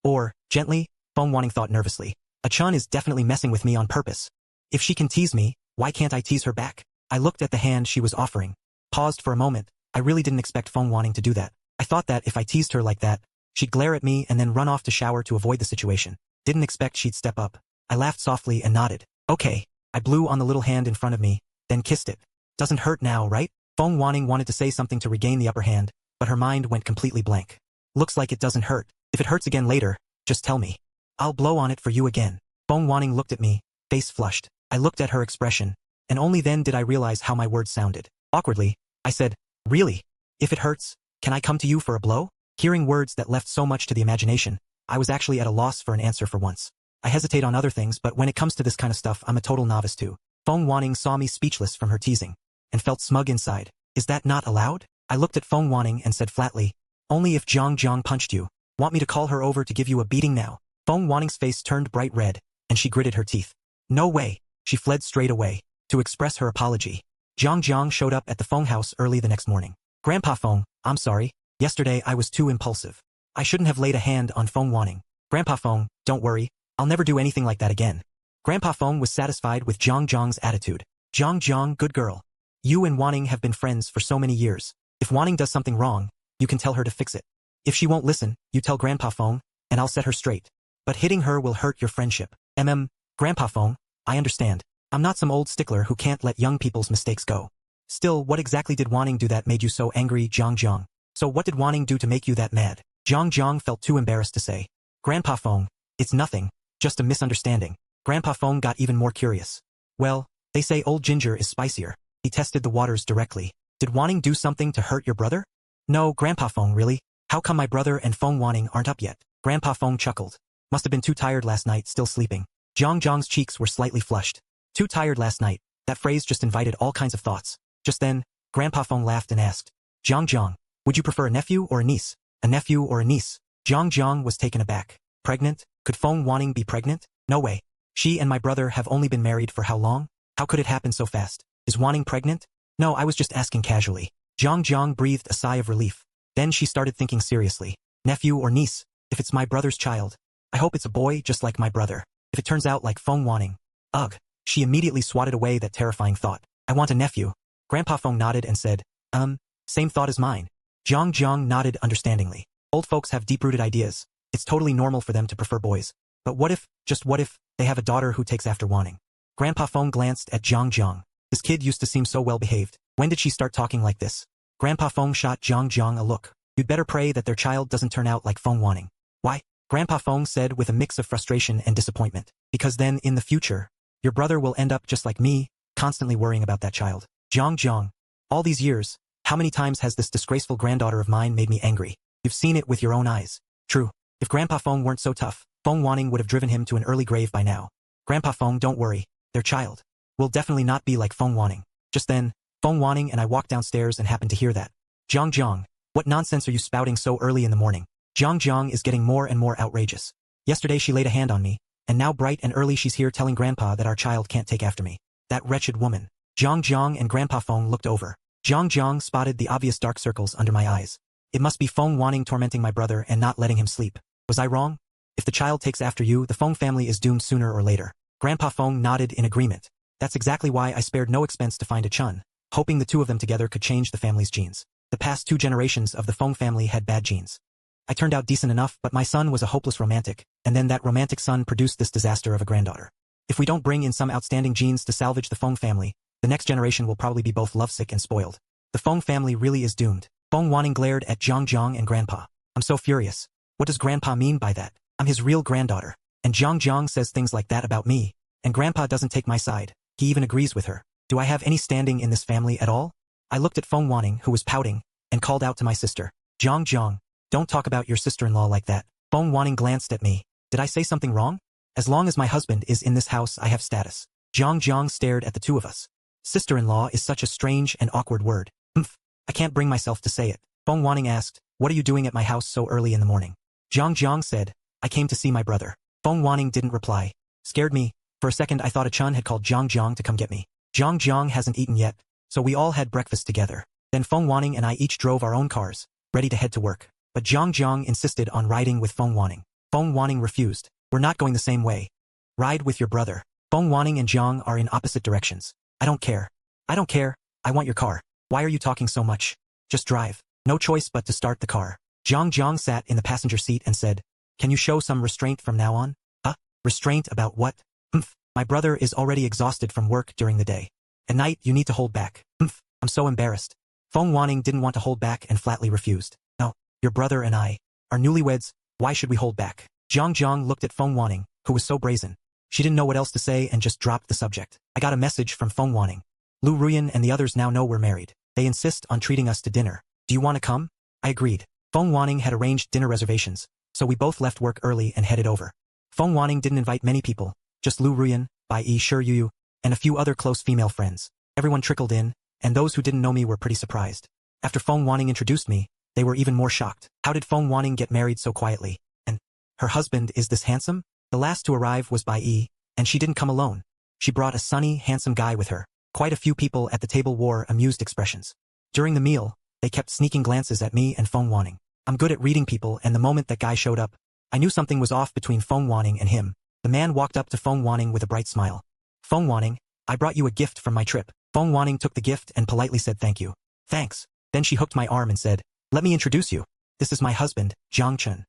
Or, gently, Feng Wanning thought nervously. A Chun is definitely messing with me on purpose. If she can tease me, why can't I tease her back? I looked at the hand she was offering. Paused for a moment. I really didn't expect Feng Wanning to do that. I thought that if I teased her like that, she'd glare at me and then run off to shower to avoid the situation. Didn't expect she'd step up. I laughed softly and nodded. Okay. I blew on the little hand in front of me, then kissed it. Doesn't hurt now, right? Feng Wanning wanted to say something to regain the upper hand, but her mind went completely blank. Looks like it doesn't hurt. If it hurts again later, just tell me. I'll blow on it for you again. Feng Wanning looked at me, face flushed. I looked at her expression, and only then did I realize how my words sounded. Awkwardly, I said, really? If it hurts, can I come to you for a blow? Hearing words that left so much to the imagination, I was actually at a loss for an answer for once. I hesitate on other things, but when it comes to this kind of stuff, I'm a total novice too. Feng Wanning saw me speechless from her teasing, and felt smug inside. Is that not allowed? I looked at Feng Wanning and said flatly, only if Zhang punched you. Want me to call her over to give you a beating now? Feng Wanning's face turned bright red, and she gritted her teeth. No way. She fled straight away, to express her apology. Zhang showed up at the Feng house early the next morning. Grandpa Feng, I'm sorry. Yesterday I was too impulsive. I shouldn't have laid a hand on Feng Wanning. Grandpa Feng, don't worry. I'll never do anything like that again. Grandpa Feng was satisfied with Zhang's attitude. Zhang, good girl. You and Wanning have been friends for so many years. If Wanning does something wrong, you can tell her to fix it. If she won't listen, you tell Grandpa Feng, and I'll set her straight. But hitting her will hurt your friendship. Grandpa Feng, I understand. I'm not some old stickler who can't let young people's mistakes go. Still, what exactly did Wanning do that made you so angry, Zhang? So what did Wanning do to make you that mad? Zhang felt too embarrassed to say. Grandpa Feng, it's nothing, just a misunderstanding. Grandpa Feng got even more curious. Well, they say old ginger is spicier. He tested the waters directly. Did Wanning do something to hurt your brother? No, Grandpa Feng, really? How come my brother and Feng Wanning aren't up yet? Grandpa Feng chuckled. Must have been too tired last night, still sleeping. Zhang's cheeks were slightly flushed. Too tired last night. That phrase just invited all kinds of thoughts. Just then, Grandpa Feng laughed and asked, Zhang, would you prefer a nephew or a niece? A nephew or a niece? Jiang was taken aback. Pregnant? Could Feng Wanning be pregnant? No way. She and my brother have only been married for how long? How could it happen so fast? Is Wanning pregnant? No, I was just asking casually. Jiang breathed a sigh of relief. Then she started thinking seriously. Nephew or niece? If it's my brother's child, I hope it's a boy just like my brother. If it turns out like Feng Wanning. Ugh. She immediately swatted away that terrifying thought. I want a nephew. Grandpa Feng nodded and said, same thought as mine. Jiang nodded understandingly. Old folks have deep-rooted ideas. It's totally normal for them to prefer boys. But what if, just what if, they have a daughter who takes after Wanning? Grandpa Feng glanced at Jiang. This kid used to seem so well-behaved. When did she start talking like this? Grandpa Feng shot Jiang a look. You'd better pray that their child doesn't turn out like Feng Wanning. Why? Grandpa Feng said with a mix of frustration and disappointment. Because then, in the future, your brother will end up just like me, constantly worrying about that child. Jiang. All these years, how many times has this disgraceful granddaughter of mine made me angry? You've seen it with your own eyes. True. If Grandpa Feng weren't so tough, Feng Wanning would have driven him to an early grave by now. Grandpa Feng, don't worry. Their child will definitely not be like Feng Wanning. Just then, Feng Wanning and I walked downstairs and happened to hear that. Jiang, what nonsense are you spouting so early in the morning? Jiang is getting more and more outrageous. Yesterday she laid a hand on me, and now bright and early she's here telling Grandpa that our child can't take after me. That wretched woman. Jiang and Grandpa Feng looked over. Jiang spotted the obvious dark circles under my eyes. It must be Feng Wanning tormenting my brother and not letting him sleep. Was I wrong? If the child takes after you, the Feng family is doomed sooner or later. Grandpa Feng nodded in agreement. That's exactly why I spared no expense to find a Chun, hoping the two of them together could change the family's genes. The past 2 generations of the Feng family had bad genes. I turned out decent enough, but my son was a hopeless romantic, and then that romantic son produced this disaster of a granddaughter. If we don't bring in some outstanding genes to salvage the Feng family, the next generation will probably be both lovesick and spoiled. The Feng family really is doomed. Feng Wanning glared at Jiang and Grandpa. I'm so furious. What does Grandpa mean by that? I'm his real granddaughter. And Jiang says things like that about me. And Grandpa doesn't take my side. He even agrees with her. Do I have any standing in this family at all? I looked at Feng Wanning, who was pouting, and called out to my sister. Jiang, don't talk about your sister-in-law like that. Feng Wanning glanced at me. Did I say something wrong? As long as my husband is in this house, I have status. Jiang stared at the two of us. Sister-in-law is such a strange and awkward word. I can't bring myself to say it. Feng Wanning asked, what are you doing at my house so early in the morning? Jiang said, I came to see my brother. Feng Wanning didn't reply. Scared me. For a second I thought a Chun had called Jiang to come get me. Jiang hasn't eaten yet, so we all had breakfast together. Then Feng Wanning and I each drove our own cars, ready to head to work. But Jiang insisted on riding with Feng Wanning. Feng Wanning refused. We're not going the same way. Ride with your brother. Feng Wanning and Jiang are in opposite directions. I don't care. I don't care. I want your car. Why are you talking so much? Just drive. No choice but to start the car. Jiang sat in the passenger seat and said, can you show some restraint from now on? Huh? Restraint about what? My brother is already exhausted from work during the day. At night, you need to hold back. I'm so embarrassed. Feng Wanning didn't want to hold back and flatly refused. No, your brother and I are newlyweds. Why should we hold back? Jiang looked at Feng Wanning, who was so brazen. She didn't know what else to say and just dropped the subject. I got a message from Feng Wanning. Lu Ruyan and the others now know we're married. They insist on treating us to dinner. Do you want to come? I agreed. Feng Wanning had arranged dinner reservations, so we both left work early and headed over. Feng Wanning didn't invite many people, just Lu Ruyan, Bai Shi Yu, and a few other close female friends. Everyone trickled in, and those who didn't know me were pretty surprised. After Feng Wanning introduced me, they were even more shocked. How did Feng Wanning get married so quietly? And her husband is this handsome? The last to arrive was Bai, and she didn't come alone. She brought a sunny, handsome guy with her. Quite a few people at the table wore amused expressions. During the meal, they kept sneaking glances at me and Feng Wanning. I'm good at reading people, and the moment that guy showed up, I knew something was off between Feng Wanning and him. The man walked up to Feng Wanning with a bright smile. Feng Wanning, I brought you a gift from my trip. Feng Wanning took the gift and politely said thank you. Thanks. Then she hooked my arm and said, let me introduce you. This is my husband, Jiang Chun.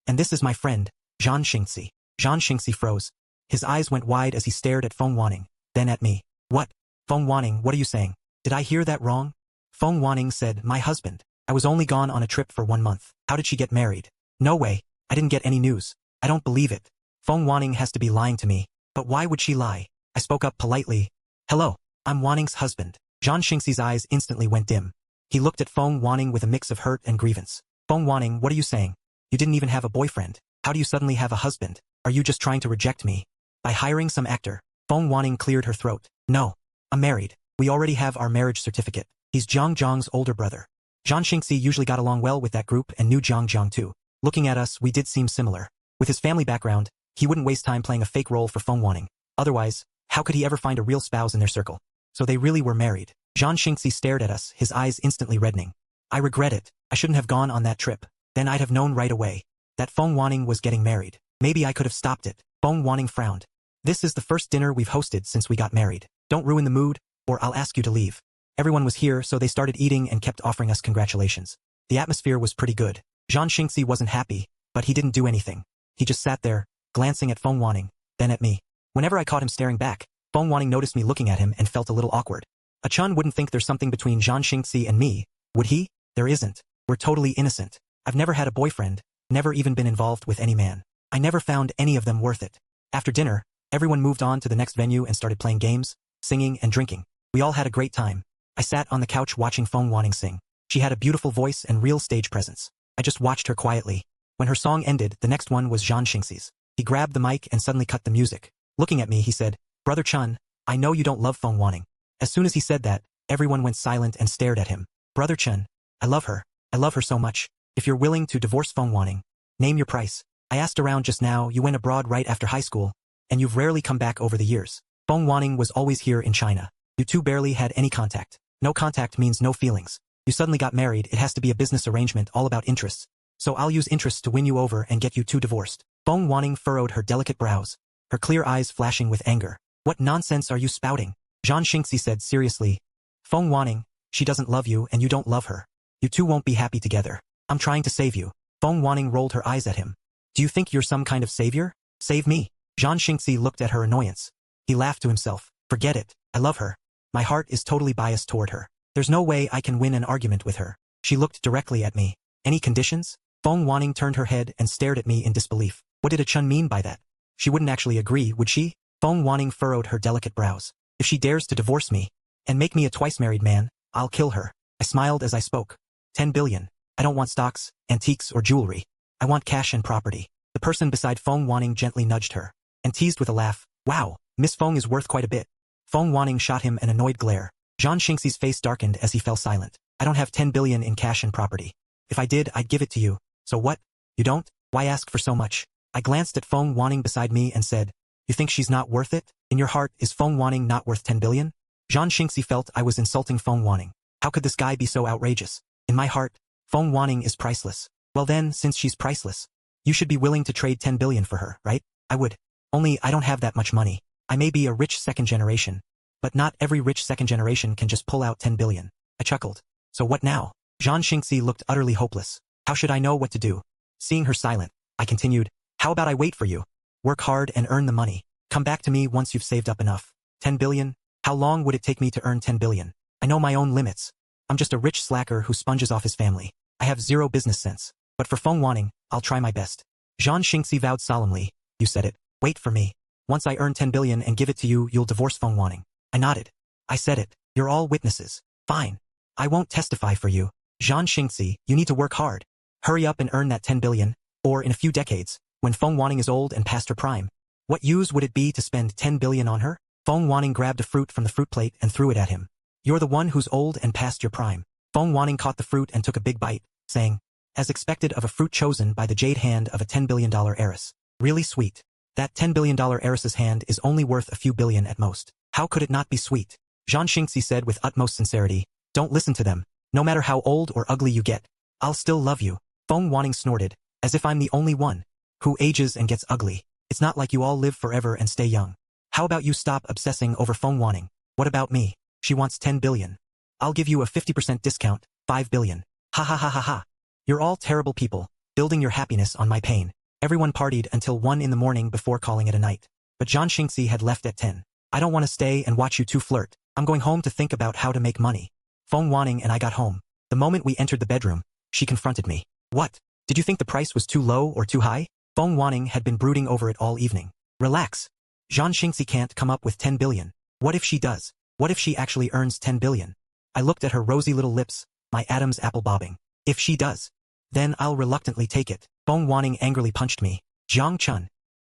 And this is my friend, Zhan Xingxi. Zhan Xingxi froze. His eyes went wide as he stared at Feng Wanning, then at me. What? Feng Wanning, what are you saying? Did I hear that wrong? Feng Wanning said, my husband. I was only gone on a trip for 1 month. How did she get married? No way. I didn't get any news. I don't believe it. Feng Wanning has to be lying to me. But why would she lie? I spoke up politely. Hello, I'm Wanning's husband. Zhan Xingxi's eyes instantly went dim. He looked at Feng Wanning with a mix of hurt and grievance. Feng Wanning, what are you saying? You didn't even have a boyfriend. How do you suddenly have a husband? Are you just trying to reject me? By hiring some actor? Feng Wanning cleared her throat. No. I'm married. We already have our marriage certificate. He's Jiang's older brother. Zhan Xingxi usually got along well with that group and knew Jiang too. Looking at us, we did seem similar. With his family background, he wouldn't waste time playing a fake role for Feng Wanning. Otherwise, how could he ever find a real spouse in their circle? So they really were married. Zhang Xingxi stared at us, his eyes instantly reddening. I regret it. I shouldn't have gone on that trip. Then I'd have known right away that Feng Wanning was getting married. Maybe I could have stopped it. Feng Wanning frowned. This is the first dinner we've hosted since we got married. Don't ruin the mood, or I'll ask you to leave. Everyone was here, so they started eating and kept offering us congratulations. The atmosphere was pretty good. Zhang Xingxi wasn't happy, but he didn't do anything. He just sat there, glancing at Feng Wanning, then at me. Whenever I caught him staring back, Feng Wanning noticed me looking at him and felt a little awkward. A Chun wouldn't think there's something between Zhang Xingxi and me, would he? There isn't. We're totally innocent. I've never had a boyfriend, never even been involved with any man. I never found any of them worth it. After dinner, everyone moved on to the next venue and started playing games, singing and drinking. We all had a great time. I sat on the couch watching Feng Wanning sing. She had a beautiful voice and real stage presence. I just watched her quietly. When her song ended, the next one was Zhang Xingxi's. He grabbed the mic and suddenly cut the music. Looking at me, he said, "Brother Chun, I know you don't love Feng Wanning." As soon as he said that, everyone went silent and stared at him. "Brother Chun, I love her. I love her so much. If you're willing to divorce Feng Wanning, name your price. I asked around just now, you went abroad right after high school, and you've rarely come back over the years. Feng Wanning was always here in China. You two barely had any contact. No contact means no feelings. You suddenly got married, it has to be a business arrangement all about interests. So I'll use interests to win you over and get you two divorced." Feng Wanning furrowed her delicate brows, her clear eyes flashing with anger. "What nonsense are you spouting?" Zhang Xingxi said seriously. "Feng Wanning, she doesn't love you and you don't love her. You two won't be happy together. I'm trying to save you." Feng Wanning rolled her eyes at him. "Do you think you're some kind of savior? Save me." Zhang Xingxi looked at her annoyance. He laughed to himself. "Forget it. I love her. My heart is totally biased toward her. There's no way I can win an argument with her." She looked directly at me. "Any conditions?" Feng Wanning turned her head and stared at me in disbelief. What did a Chun mean by that? She wouldn't actually agree, would she? Feng Wanning furrowed her delicate brows. "If she dares to divorce me and make me a twice-married man, I'll kill her." I smiled as I spoke. 10 billion. I don't want stocks, antiques, or jewelry. I want cash and property. The person beside Feng Wanning gently nudged her and teased with a laugh. "Wow, Miss Feng is worth quite a bit." Feng Wanning shot him an annoyed glare. Zhang Xingxi's face darkened as he fell silent. "I don't have 10 billion in cash and property. If I did, I'd give it to you. So what? You don't? Why ask for so much?" I glanced at Feng Wanning beside me and said, "You think she's not worth it? In your heart, is Feng Wanning not worth 10 billion? Zhang Xingxi felt I was insulting Feng Wanning. How could this guy be so outrageous? In my heart, Feng Wanning is priceless. Well then, since she's priceless, you should be willing to trade 10 billion for her, right? I would. Only I don't have that much money. I may be a rich second generation, but not every rich second generation can just pull out 10 billion. I chuckled. "So what now?" Zhang Xingxi looked utterly hopeless. "How should I know what to do?" Seeing her silent, I continued, "How about I wait for you? Work hard and earn the money. Come back to me once you've saved up enough. 10 billion? How long would it take me to earn 10 billion? I know my own limits. I'm just a rich slacker who sponges off his family. I have zero business sense. But for Feng Wanning, I'll try my best." Zhang Xingxi vowed solemnly. "You said it. Wait for me. Once I earn 10 billion and give it to you, you'll divorce Feng Wanning." I nodded. "I said it. You're all witnesses. Fine. I won't testify for you. Zhang Xingxi, you need to work hard. Hurry up and earn that 10 billion, or in a few decades, when Feng Wanning is old and past her prime, what use would it be to spend 10 billion on her?" Feng Wanning grabbed a fruit from the fruit plate and threw it at him. "You're the one who's old and past your prime." Feng Wanning caught the fruit and took a big bite, saying, as expected of a fruit chosen by the jade hand of a $10 billion heiress. "Really sweet. That $10 billion heiress's hand is only worth a few billion at most. How could it not be sweet?" Zhang Xingxi said with utmost sincerity. "Don't listen to them. No matter how old or ugly you get, I'll still love you." Feng Wanning snorted, as if I'm the only one who ages and gets ugly. "It's not like you all live forever and stay young. How about you stop obsessing over Feng Wanning? What about me? She wants 10 billion. I'll give you a 50% discount, 5 billion. Ha ha ha ha ha. You're all terrible people, building your happiness on my pain." Everyone partied until 1 in the morning before calling it a night. But Zhang Xingxi had left at 10. "I don't want to stay and watch you two flirt. I'm going home to think about how to make money." Feng Wanning and I got home. The moment we entered the bedroom, she confronted me. "What? Did you think the price was too low or too high?" Feng Wanning had been brooding over it all evening. "Relax. Zhang Xingxi can't come up with 10 billion. What if she does? What if she actually earns 10 billion? I looked at her rosy little lips, my Adam's apple bobbing. "If she does, then I'll reluctantly take it." Feng Wanning angrily punched me. "Jiang Chun.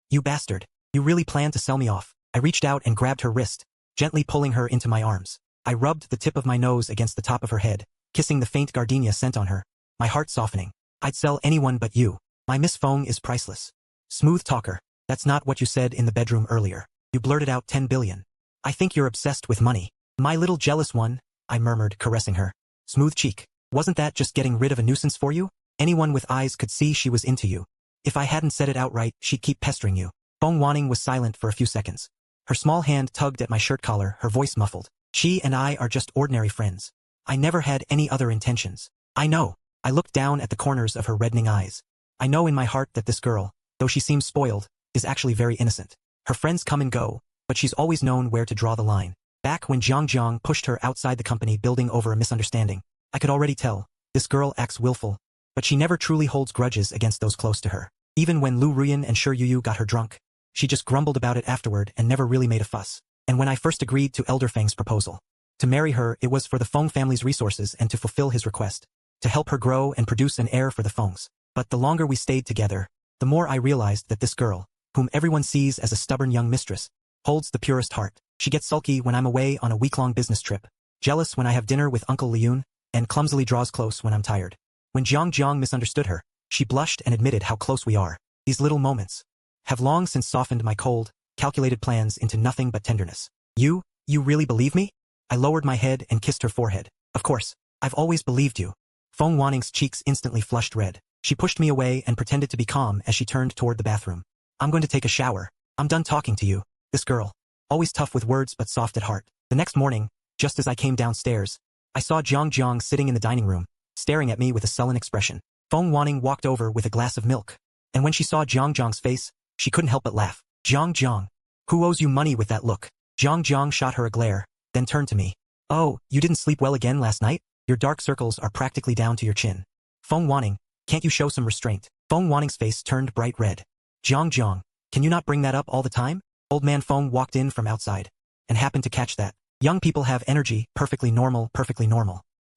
You bastard. You really plan to sell me off." I reached out and grabbed her wrist, gently pulling her into my arms. I rubbed the tip of my nose against the top of her head, kissing the faint gardenia scent on her, my heart softening. "I'd sell anyone but you." My Miss Feng is priceless. Smooth talker. That's not what you said in the bedroom earlier. You blurted out 10 billion. I think you're obsessed with money. My little jealous one, I murmured, caressing her. Smooth cheek. Wasn't that just getting rid of a nuisance for you? Anyone with eyes could see she was into you. If I hadn't said it outright, she'd keep pestering you. Feng Wanning was silent for a few seconds. Her small hand tugged at my shirt collar, her voice muffled. She and I are just ordinary friends. I never had any other intentions. I know. I looked down at the corners of her reddening eyes. I know in my heart that this girl, though she seems spoiled, is actually very innocent. Her friends come and go, but she's always known where to draw the line. Back when Jiang pushed her outside the company building over a misunderstanding, I could already tell, this girl acts willful, but she never truly holds grudges against those close to her. Even when Lu Ruyan and Shi Yuyu got her drunk, she just grumbled about it afterward and never really made a fuss. And when I first agreed to Elder Feng's proposal, to marry her, it was for the Feng family's resources and to fulfill his request, to help her grow and produce an heir for the Fengs. But the longer we stayed together, the more I realized that this girl, whom everyone sees as a stubborn young mistress, holds the purest heart. She gets sulky when I'm away on a week-long business trip, jealous when I have dinner with Uncle Liyun, and clumsily draws close when I'm tired. When Jiang misunderstood her, she blushed and admitted how close we are. These little moments have long since softened my cold, calculated plans into nothing but tenderness. You really believe me? I lowered my head and kissed her forehead. Of course, I've always believed you. Feng Wanning's cheeks instantly flushed red. She pushed me away and pretended to be calm as she turned toward the bathroom. I'm going to take a shower. I'm done talking to you. This girl. Always tough with words but soft at heart. The next morning, just as I came downstairs, I saw Jiang sitting in the dining room, staring at me with a sullen expression. Feng Wanning walked over with a glass of milk, and when she saw Jiang's face, she couldn't help but laugh. Jiang, who owes you money with that look? Jiang shot her a glare, then turned to me. Oh, you didn't sleep well again last night? Your dark circles are practically down to your chin. Feng Wanning, can't you show some restraint? Feng Wanning's face turned bright red. Jiang, can you not bring that up all the time? Old man Feng walked in from outside, and happened to catch that. Young people have energy, perfectly normal.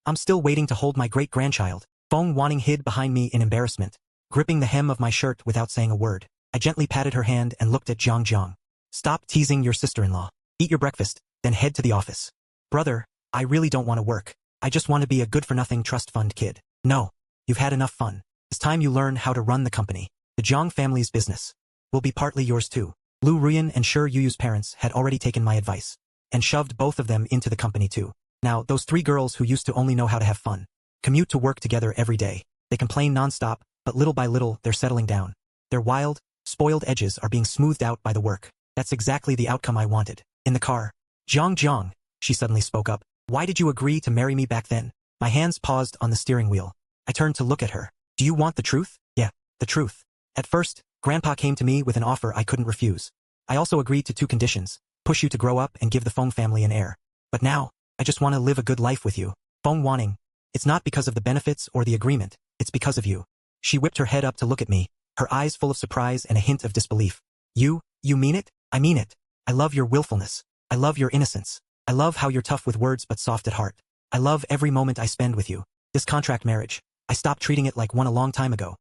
I'm still waiting to hold my great-grandchild. Feng Wanning hid behind me in embarrassment, gripping the hem of my shirt without saying a word. I gently patted her hand and looked at Jiang. Stop teasing your sister-in-law. Eat your breakfast, then head to the office. Brother, I really don't want to work. I just want to be a good-for-nothing trust fund kid. No, you've had enough fun. It's time you learn how to run the company. The Jiang family's business will be partly yours too. Lu Ruyan and Shi Yuyu's parents had already taken my advice, and shoved both of them into the company too. Now, those three girls who used to only know how to have fun, commute to work together every day. They complain non-stop, but little by little they're settling down. Their wild, spoiled edges are being smoothed out by the work. That's exactly the outcome I wanted. In the car, Jiang, she suddenly spoke up. Why did you agree to marry me back then? My hands paused on the steering wheel. I turned to look at her. Do you want the truth? Yeah, the truth. At first, Grandpa came to me with an offer I couldn't refuse. I also agreed to 2 conditions. Push you to grow up and give the Feng family an heir. But now, I just want to live a good life with you. Feng Wanning. It's not because of the benefits or the agreement. It's because of you. She whipped her head up to look at me, her eyes full of surprise and a hint of disbelief. You mean it? I mean it. I love your willfulness. I love your innocence. I love how you're tough with words but soft at heart. I love every moment I spend with you. This contract marriage, I stopped treating it like one a long time ago.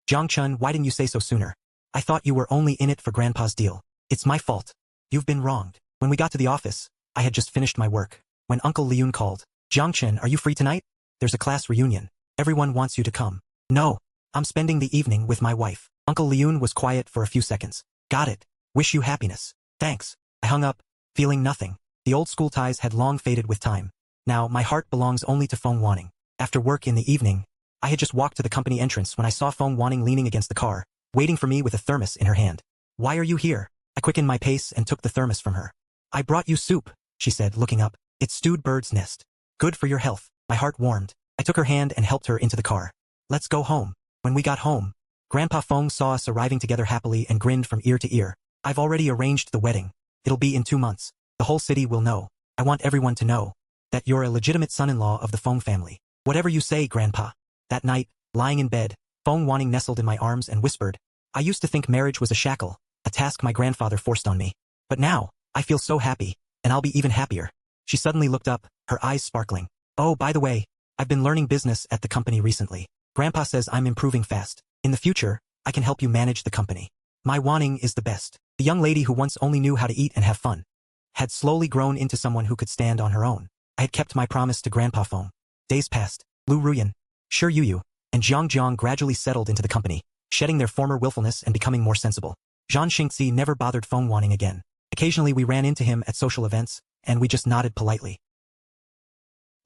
Jiang, why didn't you say so sooner? I thought you were only in it for Grandpa's deal. It's my fault. You've been wronged. When we got to the office, I had just finished my work. When Uncle Liyun called, Jiangchen, are you free tonight? There's a class reunion. Everyone wants you to come. No, I'm spending the evening with my wife. Uncle Liyun was quiet for a few seconds. Got it. Wish you happiness. Thanks. I hung up, feeling nothing. The old school ties had long faded with time. Now my heart belongs only to Feng Wanning. After work in the evening, I had just walked to the company entrance when I saw Feng Wanning leaning against the car, waiting for me with a thermos in her hand. Why are you here? I quickened my pace and took the thermos from her. I brought you soup, she said, looking up. It's stewed bird's nest. Good for your health. My heart warmed. I took her hand and helped her into the car. Let's go home. When we got home, Grandpa Feng saw us arriving together happily and grinned from ear to ear. I've already arranged the wedding. It'll be in 2 months. The whole city will know. I want everyone to know that you're a legitimate son-in-law of the Feng family. Whatever you say, Grandpa. That night, lying in bed, Feng Wanning nestled in my arms and whispered, I used to think marriage was a shackle, a task my grandfather forced on me. But now, I feel so happy, and I'll be even happier. She suddenly looked up, her eyes sparkling. Oh, by the way, I've been learning business at the company recently. Grandpa says I'm improving fast. In the future, I can help you manage the company. My Wanning is the best. The young lady who once only knew how to eat and have fun had slowly grown into someone who could stand on her own. I had kept my promise to Grandpa Feng. Days passed. Lu Ruyan, Shi Yuyu, and Jiang gradually settled into the company. shedding their former willfulness and becoming more sensible. Zhang Xingzi never bothered Feng Wanning again. Occasionally we ran into him at social events, and we just nodded politely.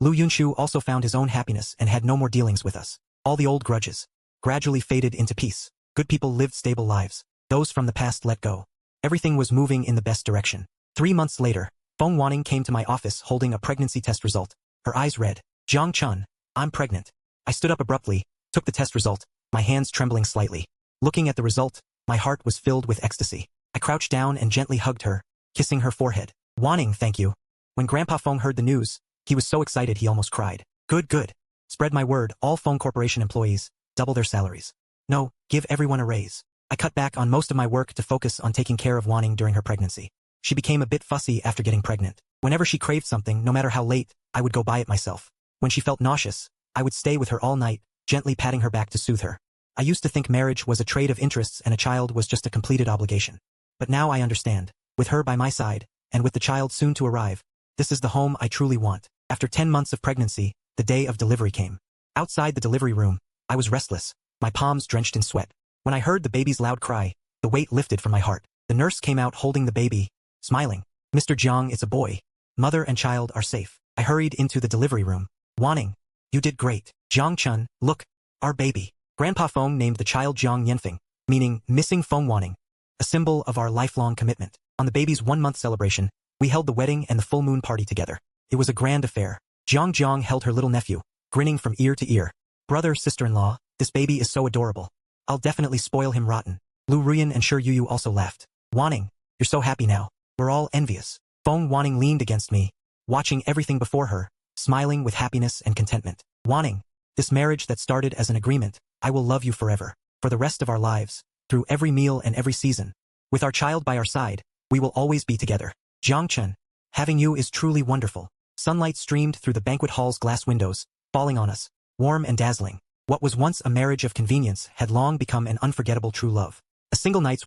Lu Yunshu also found his own happiness and had no more dealings with us. All the old grudges gradually faded into peace. Good people lived stable lives. Those from the past let go. Everything was moving in the best direction. 3 months later, Feng Wanning came to my office holding a pregnancy test result. Her eyes read, "Jiang Chun, I'm pregnant." I stood up abruptly, took the test result, my hands trembling slightly. Looking at the result, my heart was filled with ecstasy. I crouched down and gently hugged her, kissing her forehead. "Wanning, thank you." When Grandpa Feng heard the news, he was so excited he almost cried. Good, good. Spread my word, all Feng Corporation employees, double their salaries. No, give everyone a raise. I cut back on most of my work to focus on taking care of Wanning during her pregnancy. She became a bit fussy after getting pregnant. Whenever she craved something, no matter how late, I would go buy it myself. When she felt nauseous, I would stay with her all night, gently patting her back to soothe her. I used to think marriage was a trade of interests and a child was just a completed obligation. But now I understand. With her by my side, and with the child soon to arrive, this is the home I truly want. After 10 months of pregnancy, the day of delivery came. Outside the delivery room, I was restless, my palms drenched in sweat. When I heard the baby's loud cry, the weight lifted from my heart. The nurse came out holding the baby, smiling. "Mr. Jiang, it's a boy. Mother and child are safe." I hurried into the delivery room. "Wanning, you did great. Jiang Chun, look, our baby." Grandpa Feng named the child Jiang Yanfeng, meaning missing Feng Wanning, a symbol of our lifelong commitment. On the baby's 1-month celebration, we held the wedding and the full moon party together. It was a grand affair. Jiang held her little nephew, grinning from ear to ear. "Brother, sister-in-law, this baby is so adorable. I'll definitely spoil him rotten." Lu Ruyan and Shi Yuyu also laughed. "Wanning, you're so happy now. We're all envious." Feng Wanning leaned against me, watching everything before her, smiling with happiness and contentment. "Wanning, this marriage that started as an agreement, I will love you forever, for the rest of our lives, through every meal and every season. With our child by our side, we will always be together. Jiang Chun, having you is truly wonderful." Sunlight streamed through the banquet hall's glass windows, falling on us, warm and dazzling. What was once a marriage of convenience had long become an unforgettable true love. A single night's